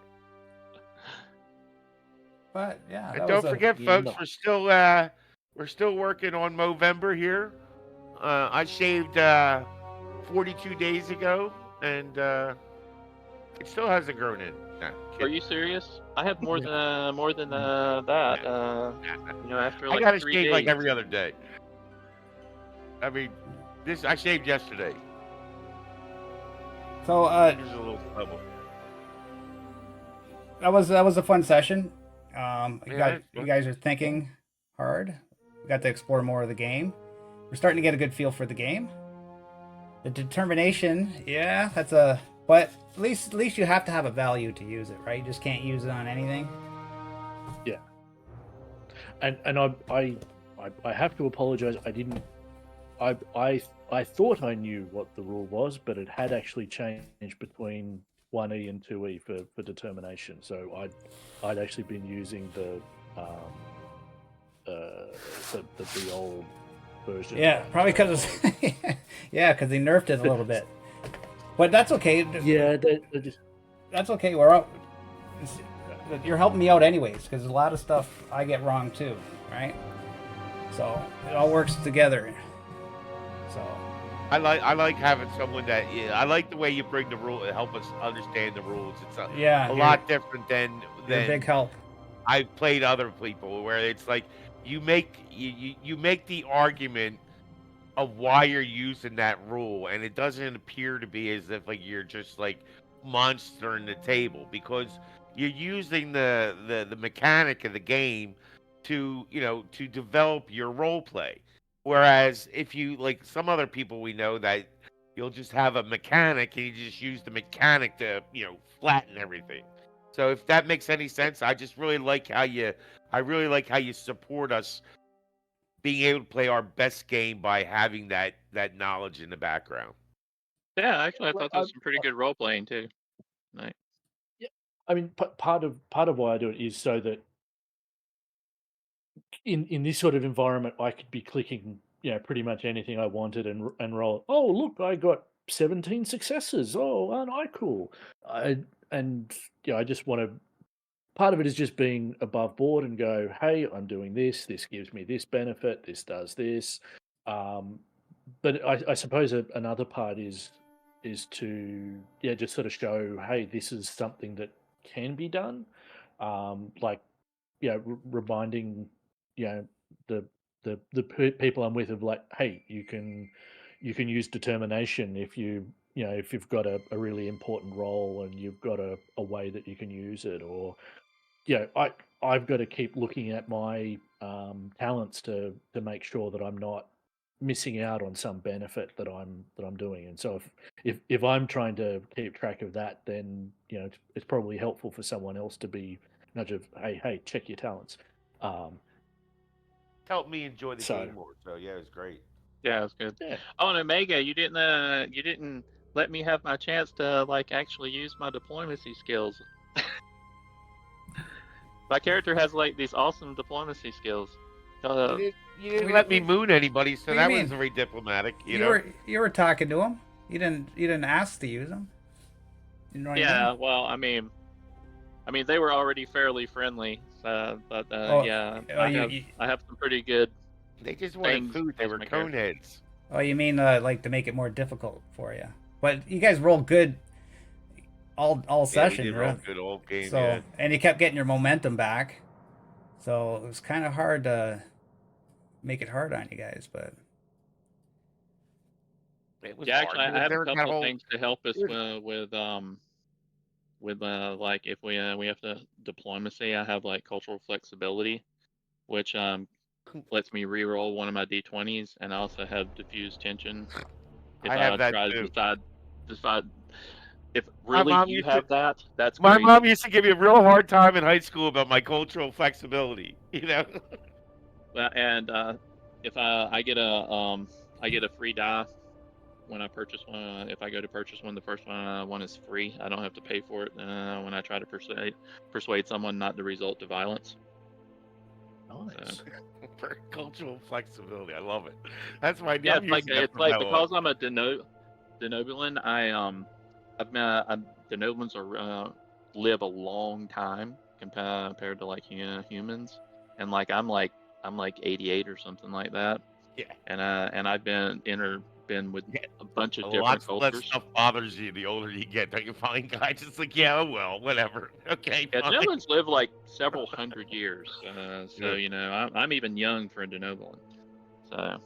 But yeah, And that don't was forget, folks, we're still working on Movember here. I shaved 42 days ago, and it still hasn't grown in. Nah, Are kidding. you serious? I have more than that. After I like gotta 3 shave days. like every other day. I mean, I shaved yesterday. So Here's a little stubble. that was a fun session. Yeah, You guys are thinking hard. We got to explore more of the game. We're starting to get a good feel for the game. The determination, yeah, but at least you have to have a value to use it, right? You just can't use it on anything. Yeah. And I have to apologize. I thought I knew what the rule was, but it had actually changed between 1E and 2E for determination. So I'd actually been using the old version. Yeah, probably because because they nerfed it a little bit. But that's okay. Yeah, they're just... That's okay. We're up. you're helping me out anyways, because a lot of stuff I get wrong too, right? So it all works together. So I like having someone that. Yeah, I like the way you bring the rule, help us understand the rules. It's yeah, a lot different you're a big help. I've played other people where it's like you make the argument of why you're using that rule, and it doesn't appear to be as if like you're just like monstering the table because you're using the mechanic of the game to to develop your role play. Whereas if you like some other people we know that you'll just have a mechanic and you just use the mechanic to flatten everything. So if that makes any sense, I really like how you support us being able to play our best game by having that knowledge in the background. Yeah, actually, I Well, thought there was some pretty good role playing too. Like, yeah, I mean, part of why I do it is so that in this sort of environment, I could be clicking, pretty much anything I wanted and roll. Oh, look, I got 17 successes. Oh, aren't I cool? I and I just want to. Part of it is just being above board and go, hey, I'm doing this. This gives me this benefit. This does this. Um, but I suppose another part is to just sort of show, hey, this is something that can be done. Like reminding you know the people I'm with of like, hey, you can use determination if if you've got a really important role and you've got a way that you can use it, or I've got to keep looking at my talents to make sure that I'm not missing out on some benefit that I'm doing. And so if I'm trying to keep track of that, then it's probably helpful for someone else to be nudge of, hey, check your talents. Um, Helped me enjoy the so game more. So yeah, it was great. yeah, that's good. yeah, Oh, and Omega, you didn't let me have my chance to like actually use my diplomacy skills. My character has like these awesome diplomacy skills. You Uh, didn't you didn't We, let me we, moon anybody, so what do you that was mean? very diplomatic. You were talking to him. You didn't ask to use them. You know what I yeah, mean? well, I mean they were already fairly friendly, but Oh, yeah, oh, I have some pretty good They just wanted things food. They as were my character. coneheads. oh, you mean like to make it more difficult for you? But you guys rolled good all Yeah, we session, did roll really. good old game. So Yeah, and you kept getting your momentum back. So it was kind of hard to make it hard on you guys, but it was Yeah, hard actually, I because have a there was that couple of whole. things to help us It was, with like if we have to diplomacy. I have like cultural flexibility, which lets me re-roll one of my d20s, and I also have diffuse tension. If I have I that try to too. decide if My really mom you used to. have that, that's My mom crazy. used to give me a real hard time in high school about my cultural flexibility. And if I get a free die when I purchase one. If I go to purchase one, the first one is free. I don't have to pay for it when I try to persuade someone not to resort to violence. So nice. For cultural flexibility, I love it. That's why yeah, I'm using that it's from like now on. because I'm a denobulan, denobulans are live a long time compared to like humans, and I'm like 88 or something like that, Yeah, and I've been with yeah. a bunch of different Lots less cultures. stuff bothers you the older you get. Don't you find, guys? It's like, yeah, well, whatever. Okay, Yeah, fine. Denobulans live like several hundred years, so Good. I'm even young for a Denobulan. So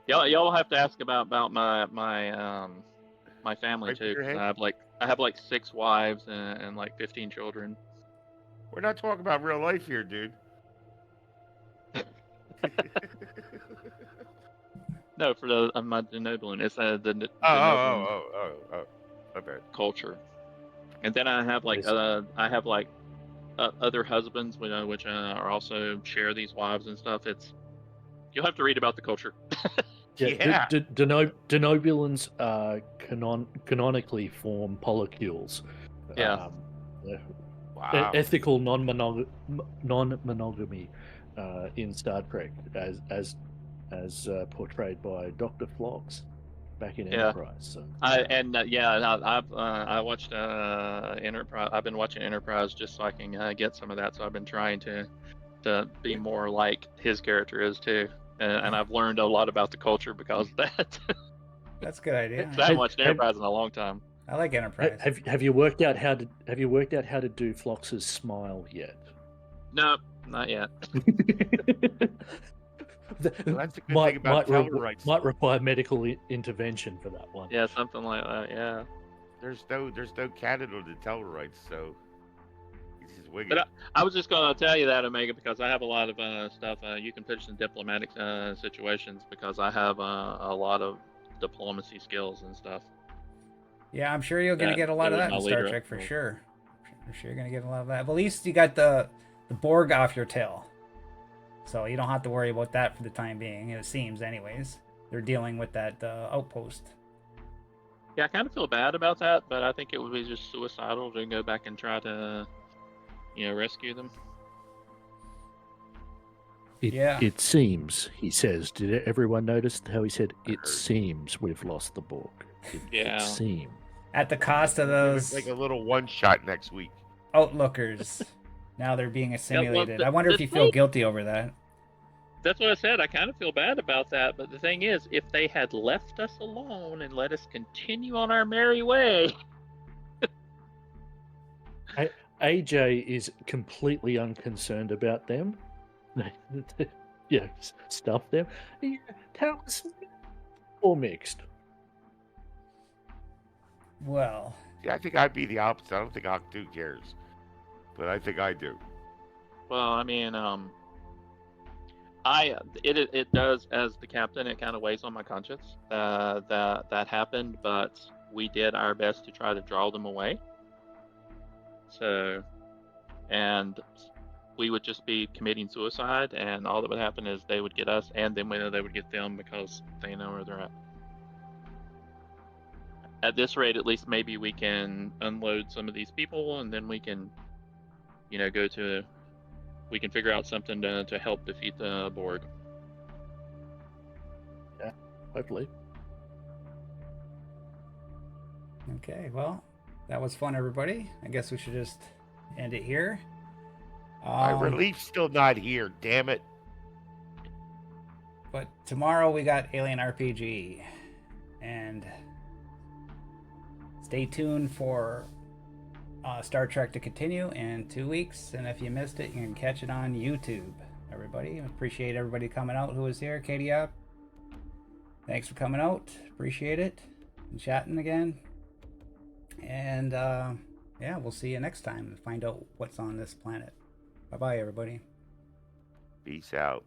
y'all have to ask about my family Right through too, your because head. I have like 6 wives and like 15 children. We're not talking about real life here, dude. No, for the my Denobulan, it's the Oh, Denobulan okay. culture. And then I have like other husbands, which are also share these wives and stuff. You'll have to read about the culture. Yeah, Yeah. denobulans canonically form polycules. Yeah. Yeah, Wow. ethical non-monogamy in Star Trek, as portrayed by Dr. Phlox. back in Yeah. Enterprise. So I watched Enterprise. I've been watching Enterprise just so I can get some of that. So I've been trying to be more like his character is too, and I've learned a lot about the culture because of that. That's a good idea. I haven't watched Enterprise in a long time. I like Enterprise. have you worked out how to do Phlox's smile yet? No, not yet. Well, that's a good thing about Tellarites. Might require medical intervention for that one. Yeah, something like that. Yeah. There's no canon to Tellarites, so he's just wicked. But I was just going to tell you that, Omega, because I have a lot of stuff you can pitch in diplomatic situations because I have a lot of diplomacy skills and stuff. Yeah, I'm sure you're going to get a lot of that in Star Trek for sure. I'm sure you're going to get a lot of that. But at least you got the Borg off your tail. So you don't have to worry about that for the time being, it seems anyways. They're dealing with that outpost. Yeah, I kind of feel bad about that, but I think it would be just suicidal to go back and try to, rescue them. It seems, he says. Did everyone notice how he said, "It seems we've lost the Borg"? It seems. At the cost of those... Like a little one-shot next week. Outlookers. Now they're being assimilated. I wonder if you feel guilty over that. That's what I said. I kind of feel bad about that. But the thing is, if they had left us alone and let us continue on our merry way... AJ is completely unconcerned about them. Stuff them. Yeah, tell us or mixed. Well... Yeah, I think I'd be the opposite. I don't think Octu cares. But I think I do. Well, I mean, it does, as the captain, it kind of weighs on my conscience that happened, but we did our best to try to draw them away. So, and we would just be committing suicide, and all that would happen is they would get us, and then they would get them because they know where they're at. At this rate, at least maybe we can unload some of these people, and then we can, we can figure out something to help defeat the Borg. Yeah, hopefully. Okay, well, that was fun, everybody. I guess we should just end it here. My relief's still not here, damn it. But tomorrow we got Alien RPG. And stay tuned for Star Trek to continue in 2 weeks. And if you missed it, you can catch it on YouTube. Everybody, appreciate everybody coming out who was here. Katie up. Thanks for coming out. Appreciate it. And chatting again. And yeah, we'll see you next time and find out what's on this planet. Bye-bye, everybody. Peace out.